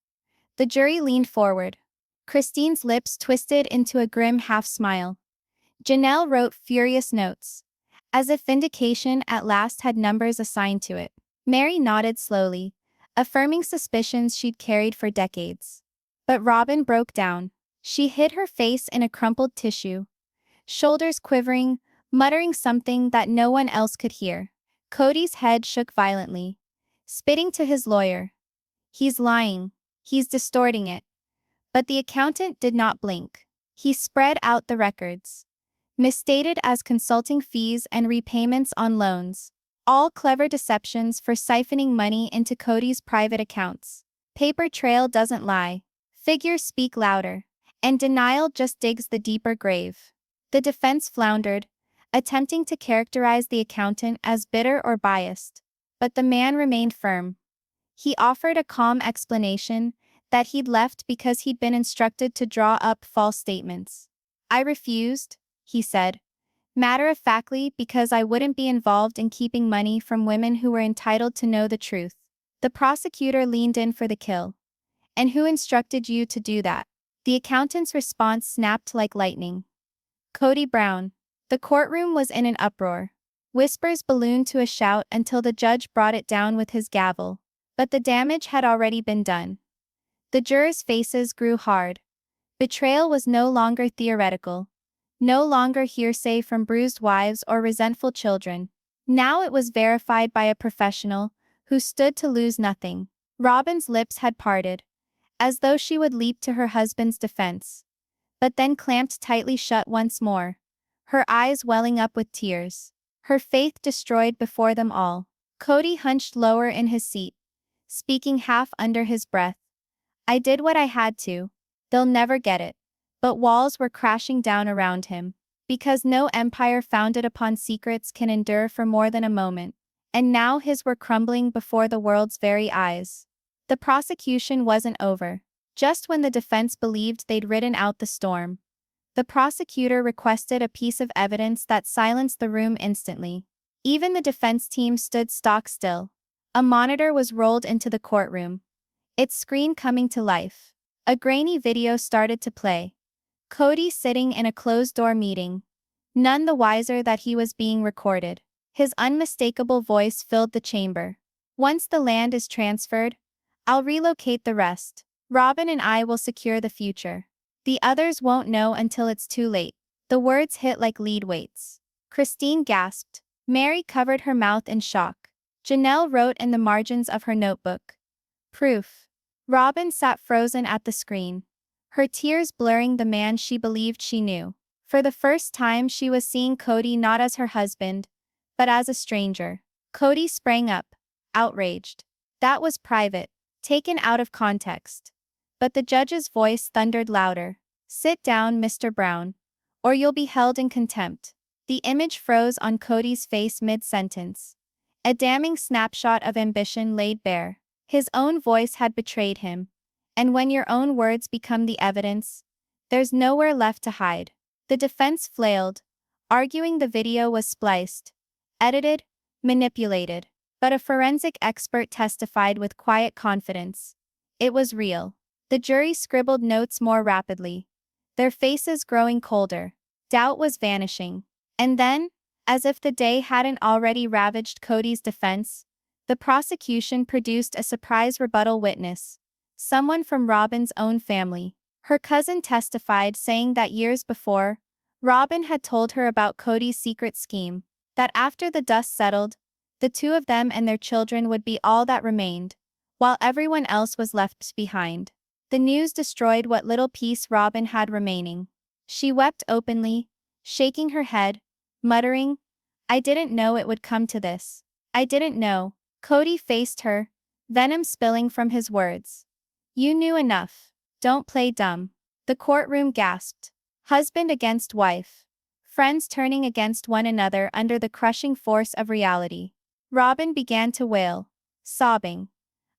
The jury leaned forward. Christine's lips twisted into a grim half-smile. Janelle wrote furious notes, as if vindication at last had numbers assigned to it. Mary nodded slowly, affirming suspicions she'd carried for decades. But Robin broke down. She hid her face in a crumpled tissue, shoulders quivering, muttering something that no one else could hear. Cody's head shook violently, spitting to his lawyer. "He's lying. He's distorting it." But the accountant did not blink. He spread out the records, misstated as consulting fees and repayments on loans. All clever deceptions for siphoning money into Cody's private accounts. Paper trail doesn't lie. Figures speak louder. And denial just digs the deeper grave. The defense floundered, attempting to characterize the accountant as bitter or biased. But the man remained firm. He offered a calm explanation that he'd left because he'd been instructed to draw up false statements. "I refused," he said, matter-of-factly, "because I wouldn't be involved in keeping money from women who were entitled to know the truth." The prosecutor leaned in for the kill. "And who instructed you to do that?" The accountant's response snapped like lightning. "Cody Brown." The courtroom was in an uproar. Whispers ballooned to a shout until the judge brought it down with his gavel. But the damage had already been done. The jurors' faces grew hard. Betrayal was no longer theoretical. No longer hearsay from bruised wives or resentful children. Now it was verified by a professional who stood to lose nothing. Robin's lips had parted, as though she would leap to her husband's defense, but then clamped tightly shut once more, her eyes welling up with tears, her faith destroyed before them all. Cody hunched lower in his seat, speaking half under his breath. "I did what I had to. They'll never get it." But walls were crashing down around him, because no empire founded upon secrets can endure for more than a moment. And now his were crumbling before the world's very eyes. The prosecution wasn't over. Just when the defense believed they'd ridden out the storm, the prosecutor requested a piece of evidence that silenced the room instantly. Even the defense team stood stock still. A monitor was rolled into the courtroom, its screen coming to life. A grainy video started to play. Cody sitting in a closed-door meeting, none the wiser that he was being recorded. His unmistakable voice filled the chamber. "Once the land is transferred, I'll relocate the rest. Robin and I will secure the future. The others won't know until it's too late." The words hit like lead weights. Christine gasped. Mary covered her mouth in shock. Janelle wrote in the margins of her notebook, "Proof." Robin sat frozen at the screen, her tears blurring the man she believed she knew. For the first time she was seeing Cody not as her husband, but as a stranger. Cody sprang up, outraged. That was private, taken out of context. But the judge's voice thundered louder. "Sit down, Mr. Brown, or you'll be held in contempt." The image froze on Cody's face mid-sentence. A damning snapshot of ambition laid bare. His own voice had betrayed him. And when your own words become the evidence, there's nowhere left to hide. The defense flailed, arguing the video was spliced, edited, manipulated. But a forensic expert testified with quiet confidence. It was real. The jury scribbled notes more rapidly, their faces growing colder. Doubt was vanishing. And then, as if the day hadn't already ravaged Cody's defense, the prosecution produced a surprise rebuttal witness. Someone from Robin's own family. Her cousin testified, saying that years before, Robin had told her about Cody's secret scheme, that after the dust settled, the two of them and their children would be all that remained, while everyone else was left behind. The news destroyed what little peace Robin had remaining. She wept openly, shaking her head, muttering, "I didn't know it would come to this. I didn't know." Cody faced her, venom spilling from his words. "You knew enough. Don't play dumb." The courtroom gasped. Husband against wife. Friends turning against one another under the crushing force of reality. Robin began to wail, sobbing.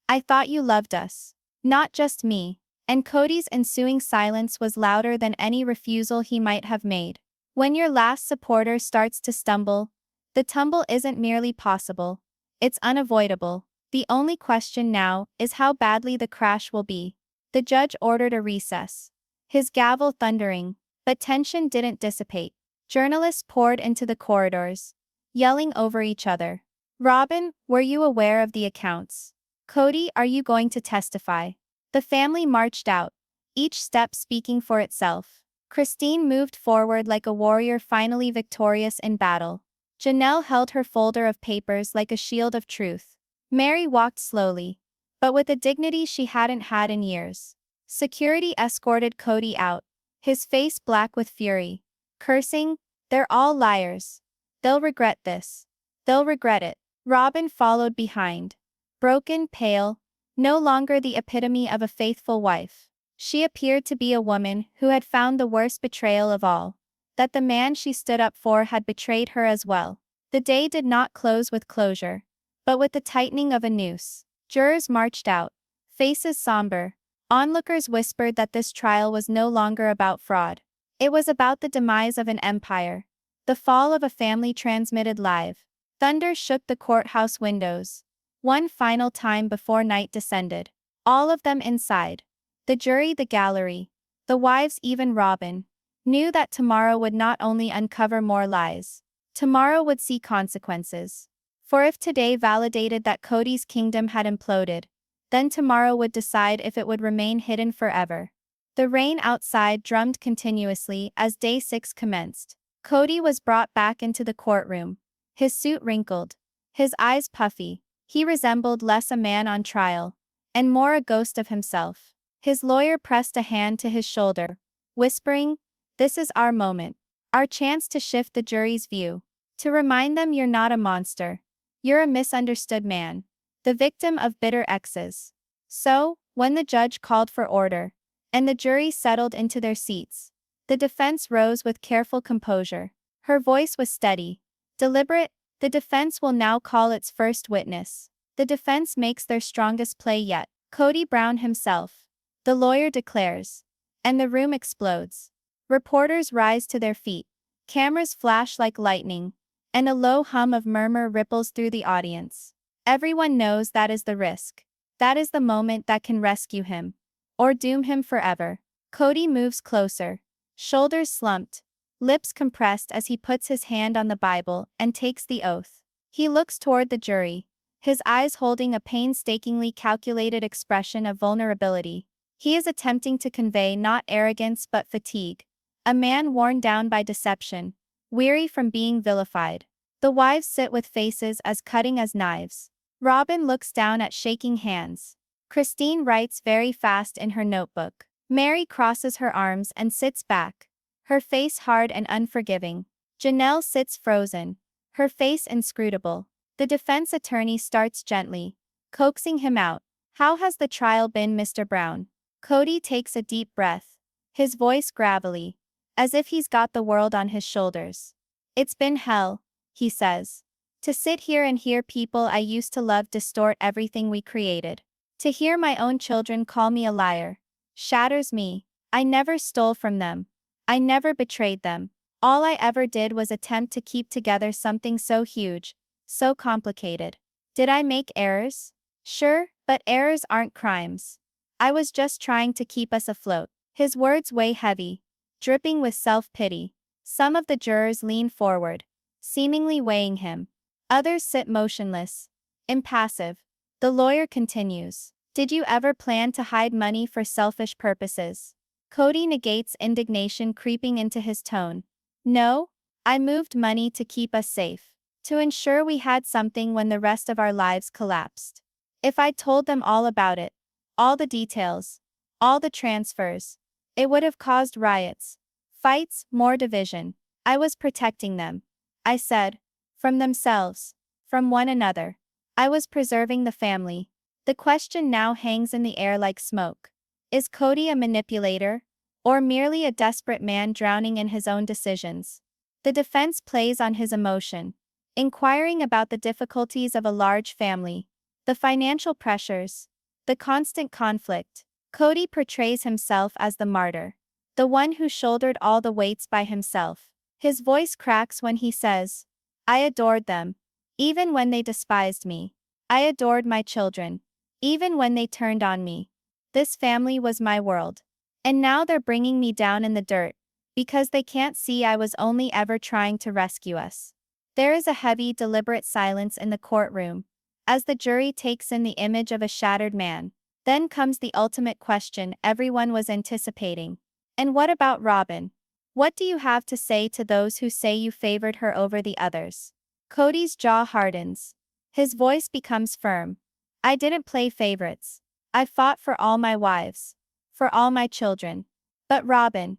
"I thought you loved us. Not just me." And Cody's ensuing silence was louder than any refusal he might have made. When your last supporter starts to stumble, the tumble isn't merely possible, it's unavoidable. The only question now is how badly the crash will be. The judge ordered a recess, his gavel thundering, but tension didn't dissipate. Journalists poured into the corridors, yelling over each other. "Robin, were you aware of the accounts? Cody, are you going to testify?" The family marched out, each step speaking for itself. Christine moved forward like a warrior finally victorious in battle. Janelle held her folder of papers like a shield of truth. Mary walked slowly, but with a dignity she hadn't had in years. Security escorted Cody out, his face black with fury, cursing, "They're all liars. They'll regret this. They'll regret it." Robin followed behind, broken, pale, no longer the epitome of a faithful wife. She appeared to be a woman who had found the worst betrayal of all, that the man she stood up for had betrayed her as well. The day did not close with closure, but with the tightening of a noose. Jurors marched out, faces somber. Onlookers whispered that this trial was no longer about fraud. It was about the demise of an empire, the fall of a family transmitted live. Thunder shook the courthouse windows, one final time before night descended. All of them inside. The jury, the gallery, the wives, even Robin, knew that tomorrow would not only uncover more lies. Tomorrow would see consequences. For if today validated that Cody's kingdom had imploded, then tomorrow would decide if it would remain hidden forever. The rain outside drummed continuously as day 6 commenced. Cody was brought back into the courtroom, his suit wrinkled, his eyes puffy. He resembled less a man on trial, and more a ghost of himself. His lawyer pressed a hand to his shoulder, whispering, "This is our moment, our chance to shift the jury's view, to remind them you're not a monster. You're a misunderstood man, the victim of bitter exes." So, when the judge called for order, and the jury settled into their seats, the defense rose with careful composure. Her voice was steady, deliberate. "The defense will now call its first witness." The defense makes their strongest play yet. Cody Brown himself, the lawyer declares. And the room explodes. Reporters rise to their feet. Cameras flash like lightning, and a low hum of murmur ripples through the audience. Everyone knows that is the risk. That is the moment that can rescue him, or doom him forever. Cody moves closer, shoulders slumped, lips compressed as he puts his hand on the Bible and takes the oath. He looks toward the jury, his eyes holding a painstakingly calculated expression of vulnerability. He is attempting to convey not arrogance but fatigue, a man worn down by deception, weary from being vilified. The wives sit with faces as cutting as knives. Robin looks down at shaking hands. Christine writes very fast in her notebook. Mary crosses her arms and sits back, her face hard and unforgiving. Janelle sits frozen, her face inscrutable. The defense attorney starts gently, coaxing him out. "How has the trial been, Mr. Brown?" Cody takes a deep breath, his voice gravelly, as if he's got the world on his shoulders. It's been hell, he says. To sit here and hear people I used to love distort everything we created. To hear my own children call me a liar. Shatters me. I never stole from them. I never betrayed them. All I ever did was attempt to keep together something so huge, so complicated. Did I make errors? Sure, but errors aren't crimes. I was just trying to keep us afloat. His words weigh heavy, dripping with self-pity. Some of the jurors lean forward, seemingly weighing him. Others sit motionless, impassive. The lawyer continues. Did you ever plan to hide money for selfish purposes? Cody negates indignation creeping into his tone. No, I moved money to keep us safe. To ensure we had something when the rest of our lives collapsed. If I'd told them all about it, all the details, all the transfers, it would have caused riots, fights, more division. I was protecting them. I said. From themselves. From one another. I was preserving the family. The question now hangs in the air like smoke. Is Cody a manipulator? Or merely a desperate man drowning in his own decisions? The defense plays on his emotion, inquiring about the difficulties of a large family, the financial pressures, the constant conflict. Cody portrays himself as the martyr, the one who shouldered all the weights by himself. His voice cracks when he says, I adored them. Even when they despised me. I adored my children. Even when they turned on me. This family was my world. And now they're bringing me down in the dirt. Because they can't see I was only ever trying to rescue us. There is a heavy, deliberate silence in the courtroom, as the jury takes in the image of a shattered man. Then comes the ultimate question everyone was anticipating. And what about Robin? What do you have to say to those who say you favored her over the others? Cody's jaw hardens. His voice becomes firm. I didn't play favorites. I fought for all my wives. For all my children. But Robin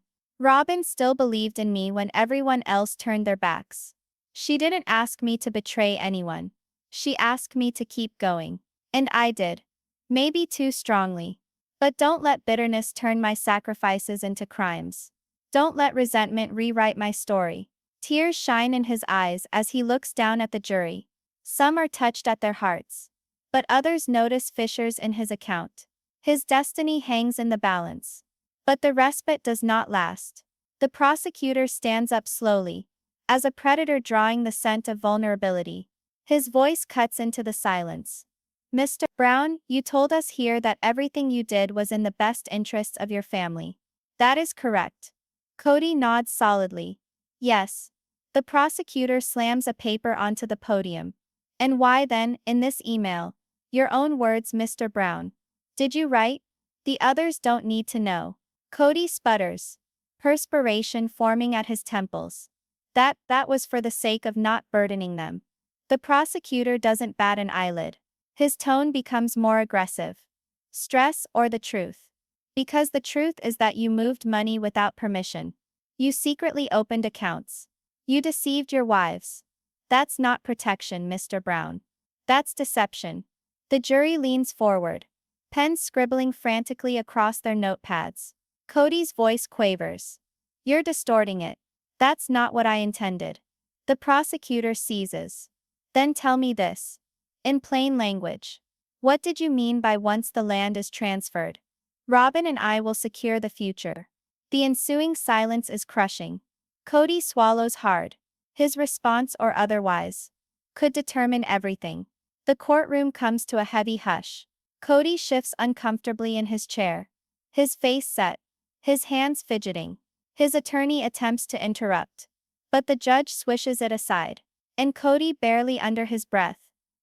still believed in me when everyone else turned their backs. She didn't ask me to betray anyone. She asked me to keep going. And I did. Maybe too strongly. But don't let bitterness turn my sacrifices into crimes. Don't let resentment rewrite my story. Tears shine in his eyes as he looks down at the jury. Some are touched at their hearts. But others notice fissures in his account. His destiny hangs in the balance. But the respite does not last. The prosecutor stands up slowly, as a predator drawing the scent of vulnerability. His voice cuts into the silence. Mr. Brown, you told us here that everything you did was in the best interests of your family. That is correct. Cody nods solidly. Yes. The prosecutor slams a paper onto the podium. And why then, in this email? Your own words, Mr. Brown. Did you write? The others don't need to know. Cody sputters. Perspiration forming at his temples. That was for the sake of not burdening them. The prosecutor doesn't bat an eyelid. His tone becomes more aggressive. Stress or the truth? Because the truth is that you moved money without permission. You secretly opened accounts. You deceived your wives. That's not protection, Mr. Brown. That's deception. The jury leans forward, pens scribbling frantically across their notepads. Cody's voice quavers. You're distorting it. That's not what I intended. The prosecutor seizes. Then tell me this. In plain language. What did you mean by once the land is transferred? Robin and I will secure the future. The ensuing silence is crushing. Cody swallows hard. His response or otherwise could determine everything. The courtroom comes to a heavy hush. Cody shifts uncomfortably in his chair. His face set. His hands fidgeting. His attorney attempts to interrupt. But the judge swishes it aside. And Cody, barely under his breath,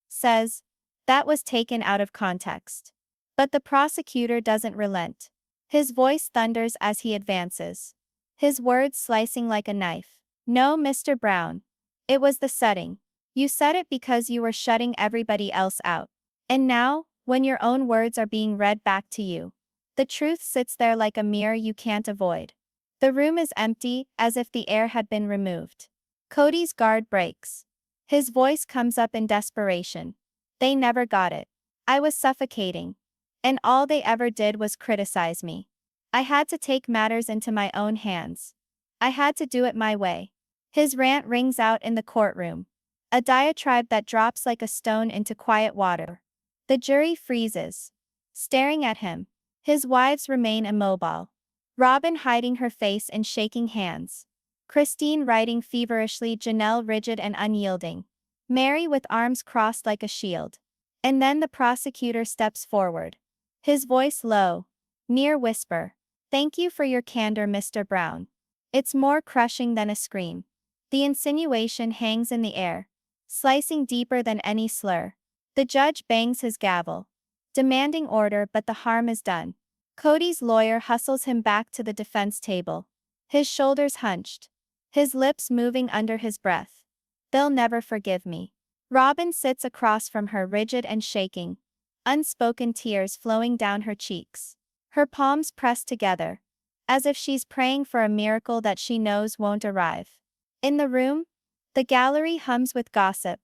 says, that was taken out of context. But the prosecutor doesn't relent. His voice thunders as he advances. His words slicing like a knife. No, Mr. Brown. It was the setting. You said it because you were shutting everybody else out. And now, when your own words are being read back to you, the truth sits there like a mirror you can't avoid. The room is empty, as if the air had been removed. Cody's guard breaks. His voice comes up in desperation. They never got it. I was suffocating. And all they ever did was criticize me. I had to take matters into my own hands. I had to do it my way. His rant rings out in the courtroom. A diatribe that drops like a stone into quiet water. The jury freezes, staring at him. His wives remain immobile. Robin hiding her face and shaking hands. Christine writing feverishly, Janelle rigid and unyielding. Mary with arms crossed like a shield. And then the prosecutor steps forward. His voice low, near whisper. "Thank you for your candor, Mr. Brown." It's more crushing than a scream. The insinuation hangs in the air, slicing deeper than any slur. The judge bangs his gavel, demanding order, but the harm is done. Cody's lawyer hustles him back to the defense table, his shoulders hunched, his lips moving under his breath. "They'll never forgive me." Robin sits across from her, rigid and shaking, unspoken tears flowing down her cheeks. Her palms pressed together, as if she's praying for a miracle that she knows won't arrive. In the room, the gallery hums with gossip.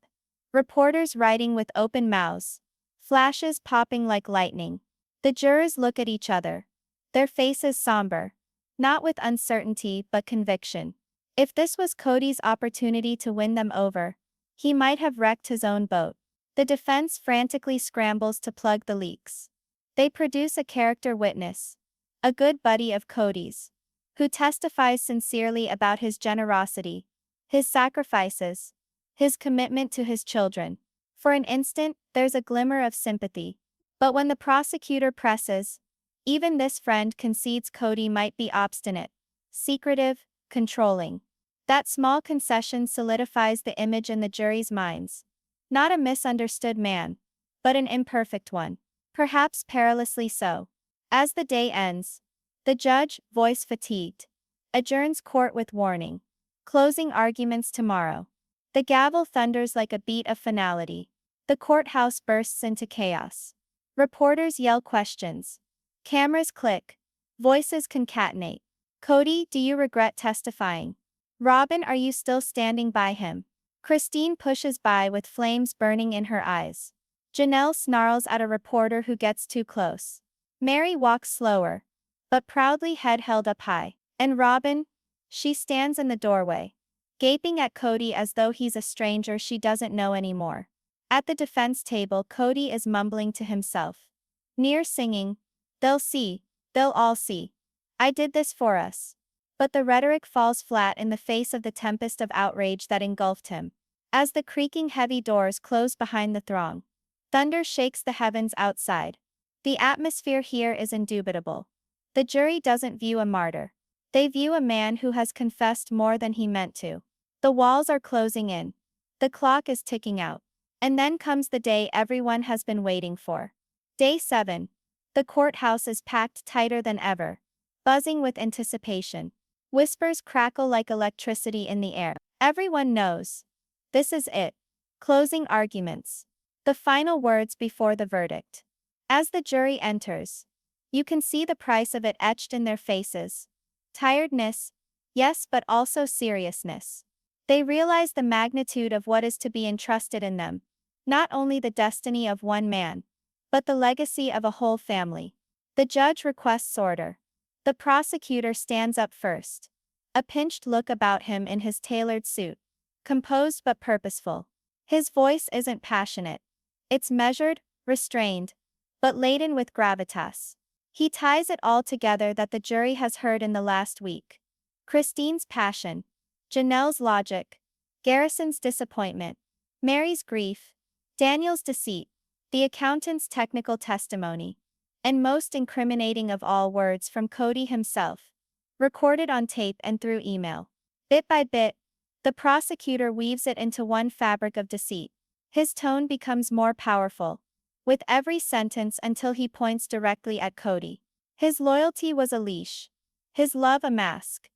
Reporters writing with open mouths, flashes popping like lightning. The jurors look at each other, their faces somber, not with uncertainty but conviction. If this was Cody's opportunity to win them over, he might have wrecked his own boat. The defense frantically scrambles to plug the leaks. They produce a character witness, a good buddy of Cody's, who testifies sincerely about his generosity, his sacrifices, his commitment to his children. For an instant, there's a glimmer of sympathy. But when the prosecutor presses, even this friend concedes Cody might be obstinate, secretive, controlling. That small concession solidifies the image in the jury's minds. Not a misunderstood man, but an imperfect one. Perhaps perilously so. As the day ends, the judge, voice fatigued, adjourns court with warning. Closing arguments tomorrow. The gavel thunders like a beat of finality. The courthouse bursts into chaos. Reporters yell questions. Cameras click. Voices concatenate. "Cody, do you regret testifying?" "Robin, are you still standing by him?" Christine pushes by with flames burning in her eyes. Janelle snarls at a reporter who gets too close. Mary walks slower, but proudly, head held up high. And Robin? She stands in the doorway, gaping at Cody as though he's a stranger she doesn't know anymore. At the defense table, Cody is mumbling to himself, near singing, "They'll see, they'll all see. I did this for us." But the rhetoric falls flat in the face of the tempest of outrage that engulfed him. As the creaking heavy doors close behind the throng, thunder shakes the heavens outside. The atmosphere here is indubitable. The jury doesn't view a martyr. They view a man who has confessed more than he meant to. The walls are closing in. The clock is ticking out. And then comes the day everyone has been waiting for. Day 7. The courthouse is packed tighter than ever, buzzing with anticipation. Whispers crackle like electricity in the air. Everyone knows. This is it. Closing arguments. The final words before the verdict. As the jury enters, you can see the price of it etched in their faces. Tiredness, yes, but also seriousness. They realize the magnitude of what is to be entrusted in them. Not only the destiny of one man, but the legacy of a whole family. The judge requests order. The prosecutor stands up first. A pinched look about him in his tailored suit. Composed but purposeful. His voice isn't passionate. It's measured, restrained, but laden with gravitas. He ties it all together that the jury has heard in the last week. Christine's passion, Janelle's logic, Garrison's disappointment, Mary's grief, Daniel's deceit, the accountant's technical testimony, and most incriminating of all, words from Cody himself, recorded on tape and through email. Bit by bit, the prosecutor weaves it into one fabric of deceit. His tone becomes more powerful, with every sentence, until he points directly at Cody. His loyalty was a leash, his love a mask,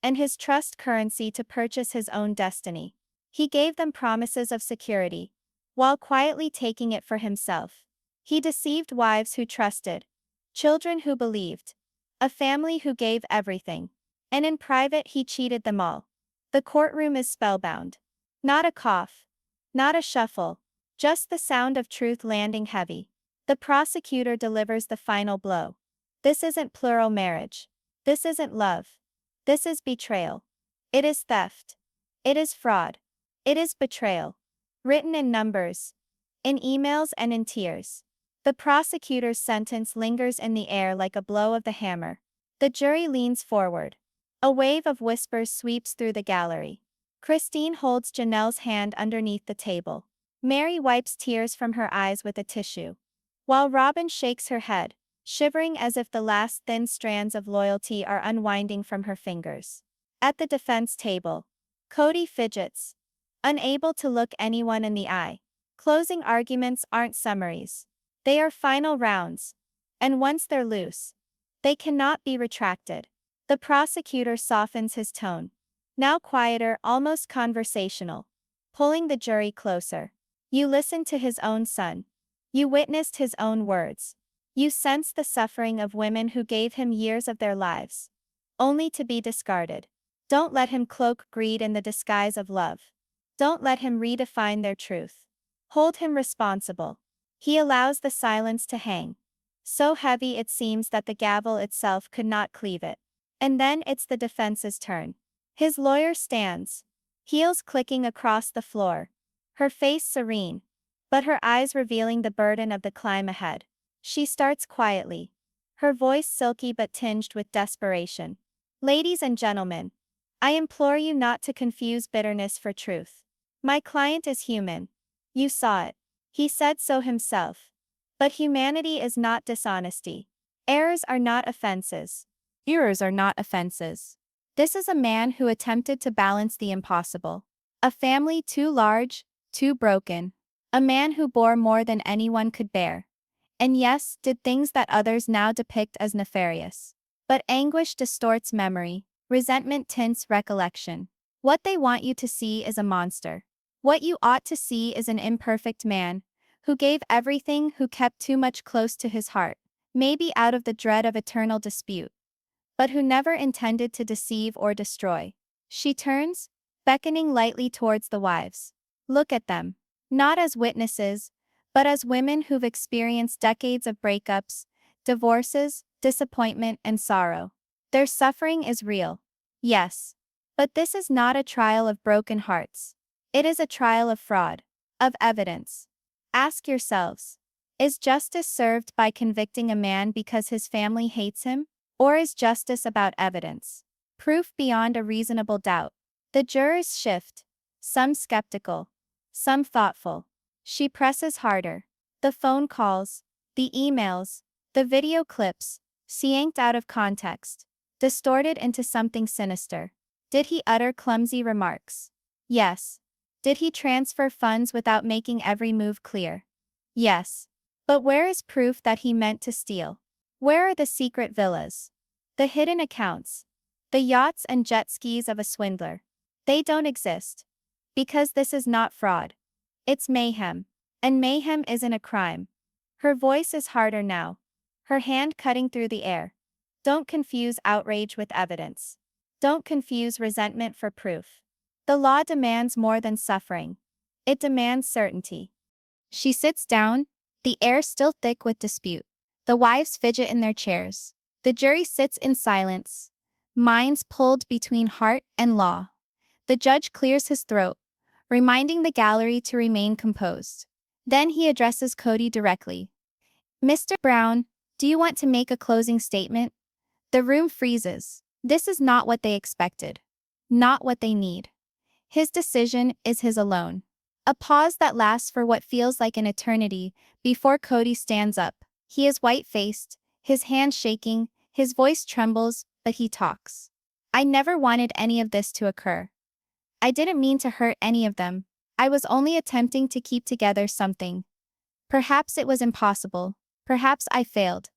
and his trust currency to purchase his own destiny. He gave them promises of security, while quietly taking it for himself. He deceived wives who trusted, children who believed, a family who gave everything. And in private he cheated them all. The courtroom is spellbound. Not a cough, not a shuffle, just the sound of truth landing heavy. The prosecutor delivers the final blow. This isn't plural marriage. This isn't love. This is betrayal. It is theft. It is fraud. It is betrayal. Written in numbers, in emails and in tears. The prosecutor's sentence lingers in the air like a blow of the hammer. The jury leans forward. A wave of whispers sweeps through the gallery. Christine holds Janelle's hand underneath the table. Mary wipes tears from her eyes with a tissue, while Robin shakes her head, shivering as if the last thin strands of loyalty are unwinding from her fingers. At the defense table, Cody fidgets, unable to look anyone in the eye. Closing arguments aren't summaries. They are final rounds. And once they're loose, they cannot be retracted. The prosecutor softens his tone, now quieter, almost conversational, pulling the jury closer. You listened to his own son. You witnessed his own words. You sensed the suffering of women who gave him years of their lives, only to be discarded. Don't let him cloak greed in the disguise of love. Don't let him redefine their truth. Hold him responsible. He allows the silence to hang, so heavy it seems that the gavel itself could not cleave it. And then it's the defense's turn. His lawyer stands, heels clicking across the floor, her face serene, but her eyes revealing the burden of the climb ahead. She starts quietly, her voice silky but tinged with desperation. Ladies and gentlemen, I implore you not to confuse bitterness for truth. My client is human. You saw it. He said so himself. But humanity is not dishonesty. Errors are not offenses. Errors are not offenses. This is a man who attempted to balance the impossible. A family too large, too broken. A man who bore more than anyone could bear. And yes, did things that others now depict as nefarious. But anguish distorts memory, resentment tints recollection. What they want you to see is a monster. What you ought to see is an imperfect man, who gave everything, who kept too much close to his heart, maybe out of the dread of eternal dispute, but who never intended to deceive or destroy. She turns, beckoning lightly towards the wives. Look at them. Not as witnesses, but as women who've experienced decades of breakups, divorces, disappointment, and sorrow. Their suffering is real. Yes. But this is not a trial of broken hearts. It is a trial of fraud, of evidence. Ask yourselves, is justice served by convicting a man because his family hates him? Or is justice about evidence? Proof beyond a reasonable doubt. The jurors shift, some skeptical, some thoughtful. She presses harder. The phone calls, the emails, the video clips, yanked out of context, distorted into something sinister. Did he utter clumsy remarks? Yes. Did he transfer funds without making every move clear? Yes. But where is proof that he meant to steal? Where are the secret villas? The hidden accounts? The yachts and jet skis of a swindler? They don't exist. Because this is not fraud. It's mayhem. And mayhem isn't a crime. Her voice is harder now, her hand cutting through the air. Don't confuse outrage with evidence. Don't confuse resentment for proof. The law demands more than suffering. It demands certainty. She sits down, the air still thick with dispute. The wives fidget in their chairs. The jury sits in silence, minds pulled between heart and law. The judge clears his throat, reminding the gallery to remain composed. Then he addresses Cody directly. Mr. Brown, do you want to make a closing statement? The room freezes. This is not what they expected. Not what they need. His decision is his alone. A pause that lasts for what feels like an eternity before Cody stands up. He is white-faced, his hands shaking, his voice trembles, but he talks. I never wanted any of this to occur. I didn't mean to hurt any of them. I was only attempting to keep together something. Perhaps it was impossible. Perhaps I failed.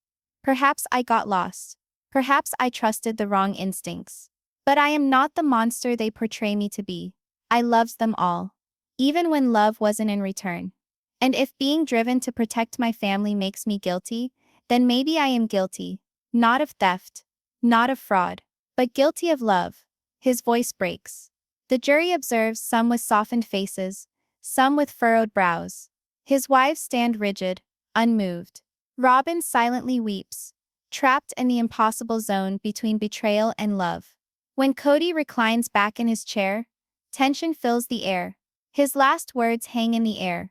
Perhaps I got lost. Perhaps I trusted the wrong instincts. But I am not the monster they portray me to be. I loved them all. Even when love wasn't in return. And if being driven to protect my family makes me guilty, then maybe I am guilty. Not of theft. Not of fraud. But guilty of love. His voice breaks. The jury observes, some with softened faces, some with furrowed brows. His wives stand rigid, unmoved. Robin silently weeps, trapped in the impossible zone between betrayal and love. When Cody reclines back in his chair, Tension fills the air. His last words hang in the air.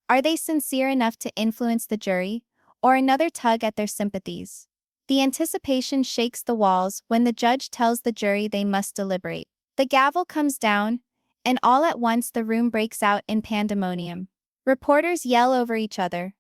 Are they sincere enough to influence the jury, or another tug at their sympathies? The anticipation shakes the walls when the judge tells the jury they must deliberate. The gavel comes down, and all at once the room breaks out in pandemonium. Reporters yell over each other.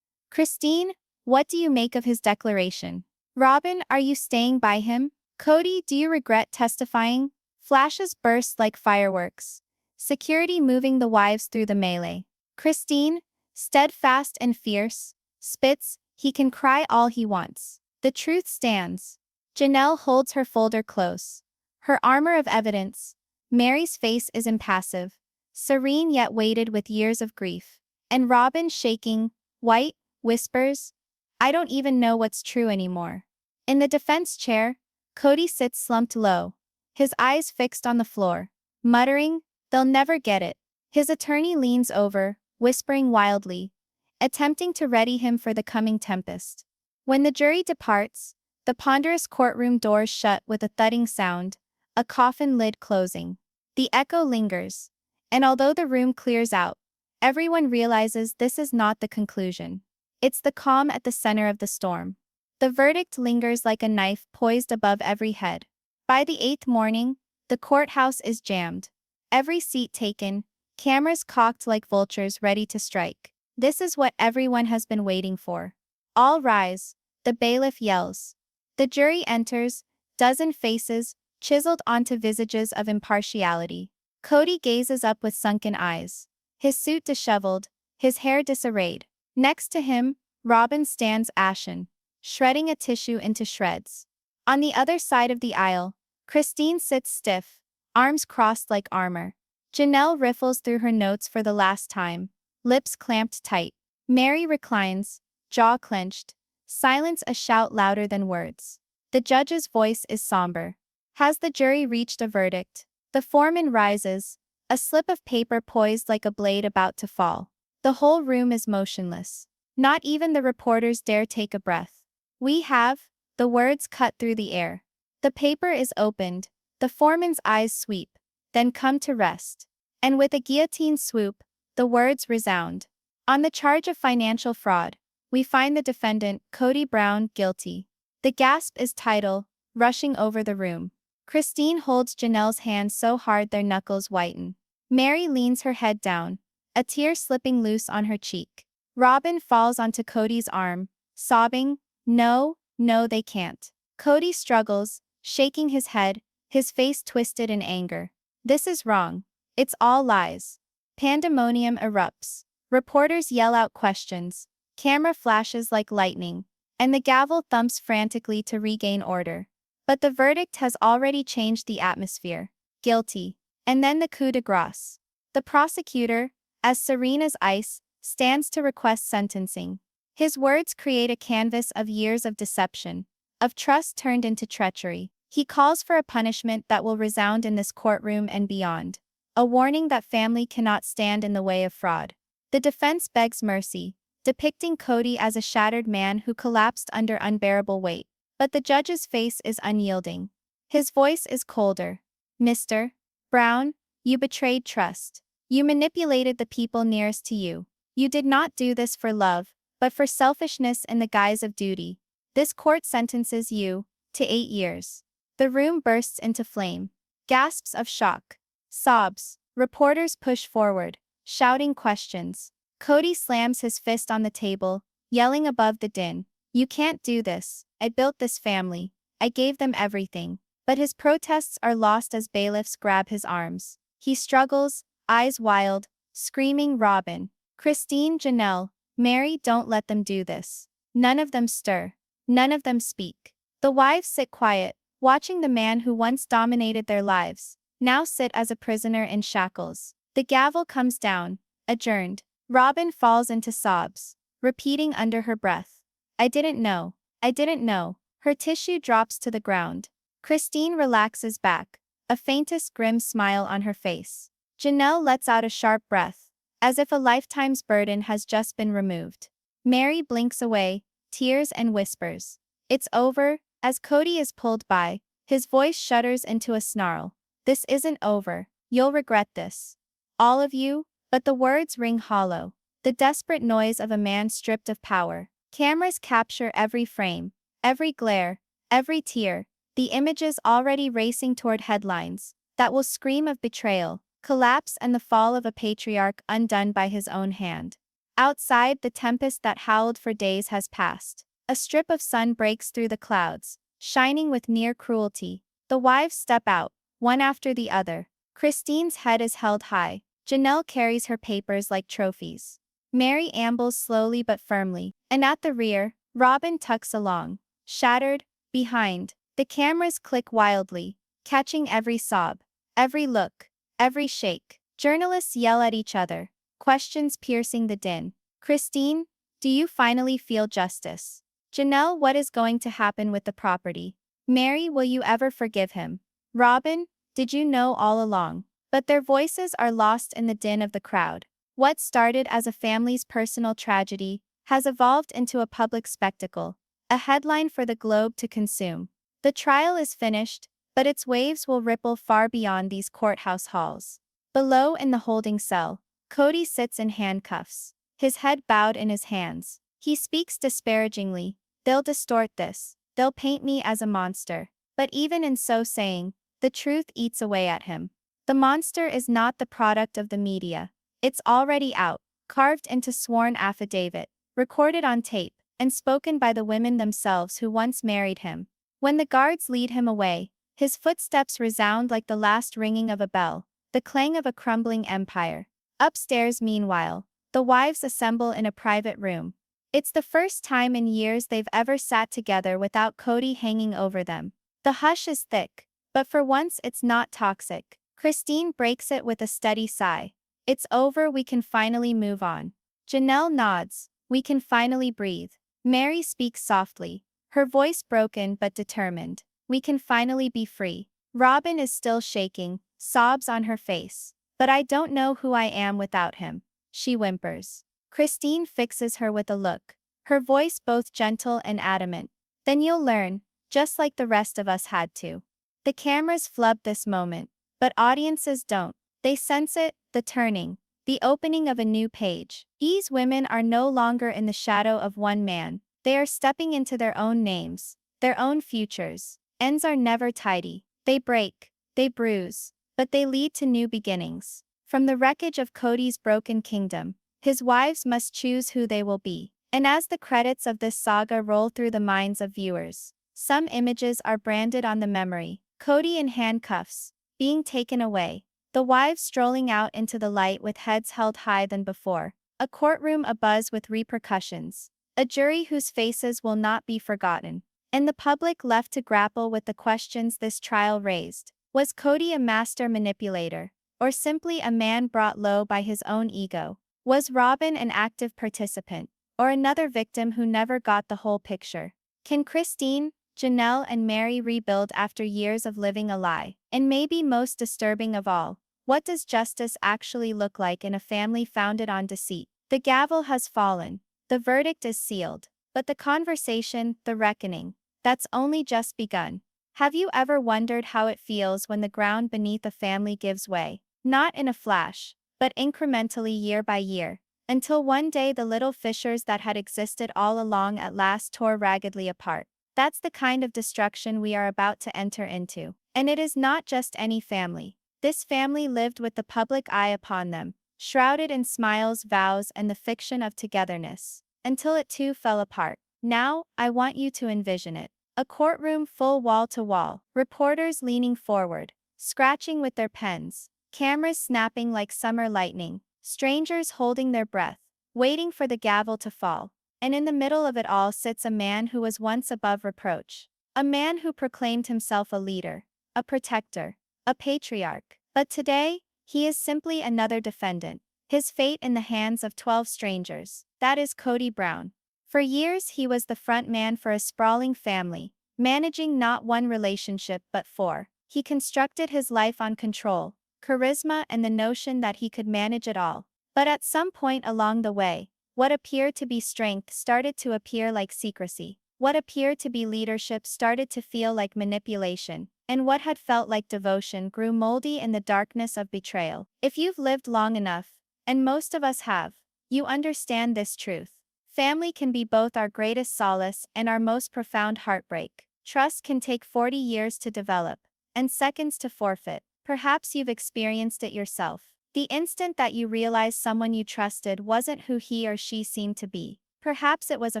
Christine, what do you make of his declaration? Robin, are you staying by him? Cody, do you regret testifying? Flashes burst like fireworks. Security moving the wives through the melee. Christine, steadfast and fierce, spits, he can cry all he wants. The truth stands. Janelle holds her folder close. Her armor of evidence. Mary's face is impassive, serene yet weighted with years of grief. And Robin, shaking, white, whispers, I don't even know what's true anymore. In the defense chair, Cody sits slumped low, his eyes fixed on the floor, muttering, they'll never get it. His attorney leans over, whispering wildly, attempting to ready him for the coming tempest. When the jury departs, the ponderous courtroom doors shut with a thudding sound, a coffin lid closing. The echo lingers, and although the room clears out, everyone realizes this is not the conclusion. It's the calm at the center of the storm. The verdict lingers like a knife poised above every head. By the 8th morning, the courthouse is jammed. Every seat taken, cameras cocked like vultures ready to strike. This is what everyone has been waiting for. All rise, the bailiff yells. The jury enters, dozen faces, chiseled onto visages of impartiality. Cody gazes up with sunken eyes, his suit disheveled, his hair disarrayed. Next to him, Robin stands ashen, shredding a tissue into shreds. On the other side of the aisle, Christine sits stiff, arms crossed like armor. Janelle riffles through her notes for the last time, lips clamped tight. Mary reclines, jaw clenched, silence a shout louder than words. The judge's voice is somber. Has the jury reached a verdict? The foreman rises, a slip of paper poised like a blade about to fall. The whole room is motionless. Not even the reporters dare take a breath. We have, the words cut through the air. The paper is opened, the foreman's eyes sweep, then come to rest. And with a guillotine swoop, the words resound. On the charge of financial fraud, we find the defendant, Cody Brown, guilty. The gasp is tidal, rushing over the room. Christine holds Janelle's hand so hard their knuckles whiten. Mary leans her head down, a tear slipping loose on her cheek. Robin falls onto Cody's arm, sobbing, no, no they can't. Cody struggles, shaking his head, his face twisted in anger. This is wrong. It's all lies. Pandemonium erupts. Reporters yell out questions. Camera flashes like lightning, and the gavel thumps frantically to regain order. But the verdict has already changed the atmosphere. Guilty. And then the coup de grace. The prosecutor, as serene as ice, stands to request sentencing. His words create a canvas of years of deception, of trust turned into treachery. He calls for a punishment that will resound in this courtroom and beyond. A warning that family cannot stand in the way of fraud. The defense begs mercy, depicting Cody as a shattered man who collapsed under unbearable weight. But the judge's face is unyielding. His voice is colder. Mr. Brown, you betrayed trust. You manipulated the people nearest to you. You did not do this for love, but for selfishness in the guise of duty. This court sentences you to 8 years. The room bursts into flame. Gasps of shock. Sobs. Reporters push forward, shouting questions. Cody slams his fist on the table, yelling above the din. You can't do this. I built this family. I gave them everything. But his protests are lost as bailiffs grab his arms. He struggles, eyes wild, screaming Robin, Christine, Janelle, Mary, don't let them do this. None of them stir. None of them speak. The wives sit quiet, watching the man who once dominated their lives, now sit as a prisoner in shackles. The gavel comes down, adjourned. Robin falls into sobs, repeating under her breath, I didn't know. I didn't know. Her tissue drops to the ground. Christine relaxes back, a faintest grim smile on her face. Janelle lets out a sharp breath, as if a lifetime's burden has just been removed. Mary blinks away, tears and whispers. It's over, as Cody is pulled by, his voice shudders into a snarl. This isn't over. You'll regret this. All of you, but the words ring hollow. The desperate noise of a man stripped of power. Cameras capture every frame, every glare, every tear, the images already racing toward headlines that will scream of betrayal, collapse, and the fall of a patriarch undone by his own hand. Outside, the tempest that howled for days has passed. A strip of sun breaks through the clouds, shining with near cruelty. The wives step out, one after the other. Christine's head is held high. Janelle carries her papers like trophies. Mary ambles slowly but firmly, and at the rear, Robin tucks along. Shattered, behind, the cameras click wildly, catching every sob, every look, every shake. Journalists yell at each other, questions piercing the din. Christine, do you finally feel justice? Janelle, what is going to happen with the property? Mary, will you ever forgive him? Robin, did you know all along? But their voices are lost in the din of the crowd. What started as a family's personal tragedy has evolved into a public spectacle, a headline for the Globe to consume. The trial is finished, but its waves will ripple far beyond these courthouse halls. Below in the holding cell, Cody sits in handcuffs, his head bowed in his hands. He speaks disparagingly. They'll distort this. They'll paint me as a monster. But even in so saying, the truth eats away at him. The monster is not the product of the media. It's already out, carved into sworn affidavit, recorded on tape, and spoken by the women themselves who once married him. When the guards lead him away, his footsteps resound like the last ringing of a bell, the clang of a crumbling empire. Upstairs, meanwhile, the wives assemble in a private room. It's the first time in years they've ever sat together without Cody hanging over them. The hush is thick, but for once it's not toxic. Christine breaks it with a steady sigh. It's over, we can finally move on. Janelle nods, we can finally breathe. Mary speaks softly, her voice broken but determined. We can finally be free. Robin is still shaking, sobs on her face. But I don't know who I am without him, she whimpers. Christine fixes her with a look, her voice both gentle and adamant. Then you'll learn, just like the rest of us had to. The cameras flub this moment, but audiences don't. They sense it, the turning, the opening of a new page. These women are no longer in the shadow of one man. They are stepping into their own names, their own futures. Ends are never tidy. They break, they bruise, but they lead to new beginnings. From the wreckage of Cody's broken kingdom, his wives must choose who they will be. And as the credits of this saga roll through the minds of viewers, some images are branded on the memory. Cody in handcuffs, being taken away. The wives strolling out into the light with heads held high than before. A courtroom abuzz with repercussions. A jury whose faces will not be forgotten. And the public left to grapple with the questions this trial raised. Was Cody a master manipulator, or simply a man brought low by his own ego? Was Robin an active participant, or another victim who never got the whole picture? Can Christine, Janelle, and Mary rebuild after years of living a lie? And maybe most disturbing of all, what does justice actually look like in a family founded on deceit? The gavel has fallen, the verdict is sealed, but the conversation, the reckoning, that's only just begun. Have you ever wondered how it feels when the ground beneath a family gives way? Not in a flash, but incrementally year by year, until one day the little fissures that had existed all along at last tore raggedly apart. That's the kind of destruction we are about to enter into. And it is not just any family. This family lived with the public eye upon them, shrouded in smiles, vows, and the fiction of togetherness, until it too fell apart. Now, I want you to envision it. A courtroom full wall to wall, reporters leaning forward, scratching with their pens, cameras snapping like summer lightning, strangers holding their breath, waiting for the gavel to fall. And in the middle of it all sits a man who was once above reproach. A man who proclaimed himself a leader, a protector, a patriarch. But today, he is simply another defendant, his fate in the hands of 12 strangers. That is Cody Brown. For years he was the front man for a sprawling family, managing not one relationship but 4. He constructed his life on control, charisma, and the notion that he could manage it all. But at some point along the way, what appeared to be strength started to appear like secrecy. What appeared to be leadership started to feel like manipulation. and what had felt like devotion grew moldy in the darkness of betrayal. If you've lived long enough, and most of us have, you understand this truth. Family can be both our greatest solace and our most profound heartbreak. Trust can take 40 years to develop, and seconds to forfeit. Perhaps you've experienced it yourself. The instant that you realize someone you trusted wasn't who he or she seemed to be. Perhaps it was a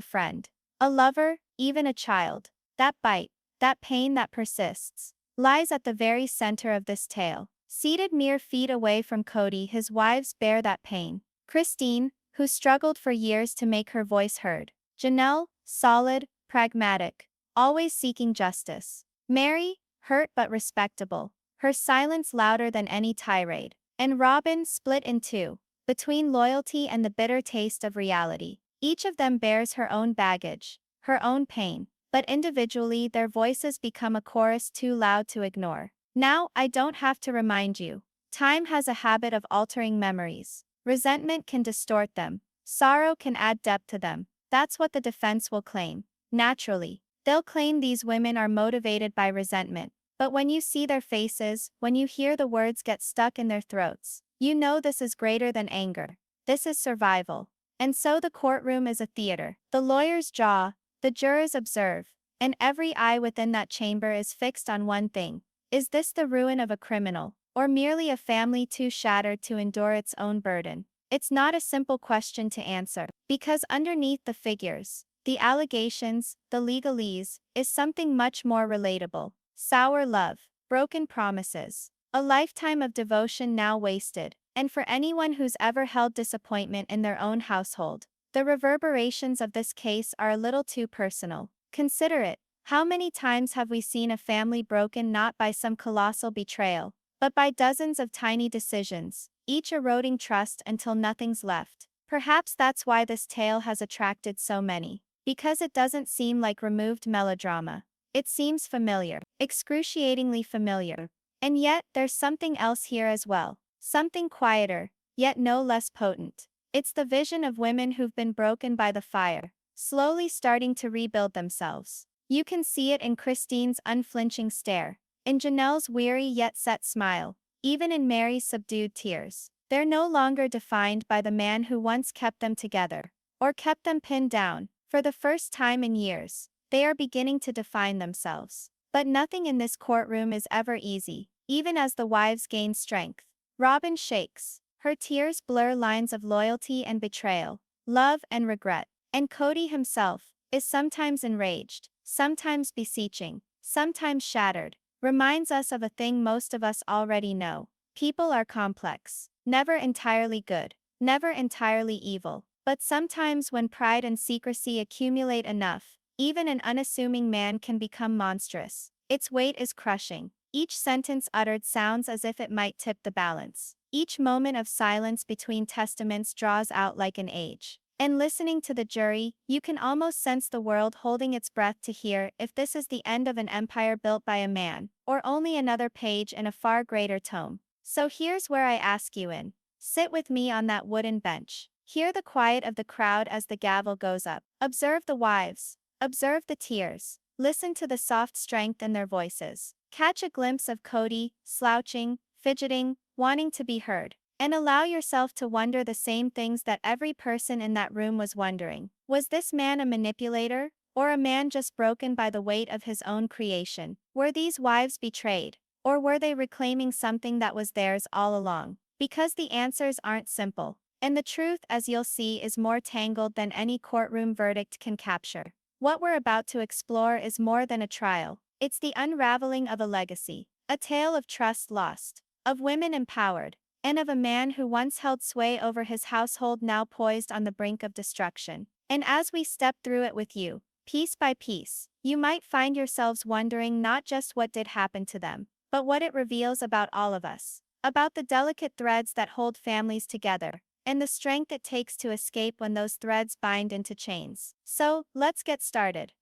friend, a lover, even a child. That bite, that pain that persists, lies at the very center of this tale. Seated mere feet away from Cody, his wives bear that pain. Christine, who struggled for years to make her voice heard. Janelle, solid, pragmatic, always seeking justice. Mary, hurt but respectable, her silence louder than any tirade. And Robin, split in two, between loyalty and the bitter taste of reality. Each of them bears her own baggage, her own pain, but individually their voices become a chorus too loud to ignore. Now, I don't have to remind you. Time has a habit of altering memories. Resentment can distort them. Sorrow can add depth to them. That's what the defense will claim. Naturally, they'll claim these women are motivated by resentment. But when you see their faces, when you hear the words get stuck in their throats, you know this is greater than anger. This is survival. And so the courtroom is a theater. The lawyers jaw, the jurors observe, and every eye within that chamber is fixed on one thing. Is this the ruin of a criminal, or merely a family too shattered to endure its own burden? It's not a simple question to answer, because underneath the figures, the allegations, the legalese, is something much more relatable. Sour love, broken promises, a lifetime of devotion now wasted, and for anyone who's ever held disappointment in their own household, the reverberations of this case are a little too personal. Consider it. How many times have we seen a family broken not by some colossal betrayal, but by dozens of tiny decisions, each eroding trust until nothing's left? Perhaps that's why this tale has attracted so many. Because it doesn't seem like removed melodrama. It seems familiar, excruciatingly familiar. And yet, there's something else here as well. Something quieter, yet no less potent. It's the vision of women who've been broken by the fire, slowly starting to rebuild themselves. You can see it in Christine's unflinching stare, in Janelle's weary yet set smile, even in Mary's subdued tears. They're no longer defined by the man who once kept them together, or kept them pinned down. For the first time in years, they are beginning to define themselves. But nothing in this courtroom is ever easy, even as the wives gain strength. Robin shakes. Her tears blur lines of loyalty and betrayal, love and regret. And Cody himself is sometimes enraged, sometimes beseeching, sometimes shattered. Reminds us of a thing most of us already know. People are complex, never entirely good, never entirely evil. But sometimes when pride and secrecy accumulate enough, even an unassuming man can become monstrous. Its weight is crushing. Each sentence uttered sounds as if it might tip the balance. Each moment of silence between testaments draws out like an age. And listening to the jury, you can almost sense the world holding its breath to hear if this is the end of an empire built by a man, or only another page in a far greater tome. So here's where I ask you in. Sit with me on that wooden bench. Hear the quiet of the crowd as the gavel goes up. Observe the wives. Observe the tears. Listen to the soft strength in their voices. Catch a glimpse of Cody, slouching, fidgeting, wanting to be heard. And allow yourself to wonder the same things that every person in that room was wondering. Was this man a manipulator, or a man just broken by the weight of his own creation? Were these wives betrayed, or were they reclaiming something that was theirs all along? Because the answers aren't simple. And the truth, as you'll see, is more tangled than any courtroom verdict can capture. What we're about to explore is more than a trial. It's the unraveling of a legacy, a tale of trust lost, of women empowered, and of a man who once held sway over his household now poised on the brink of destruction. And as we step through it with you, piece by piece, you might find yourselves wondering not just what did happen to them, but what it reveals about all of us, about the delicate threads that hold families together, and the strength it takes to escape when those threads bind into chains. So, let's get started.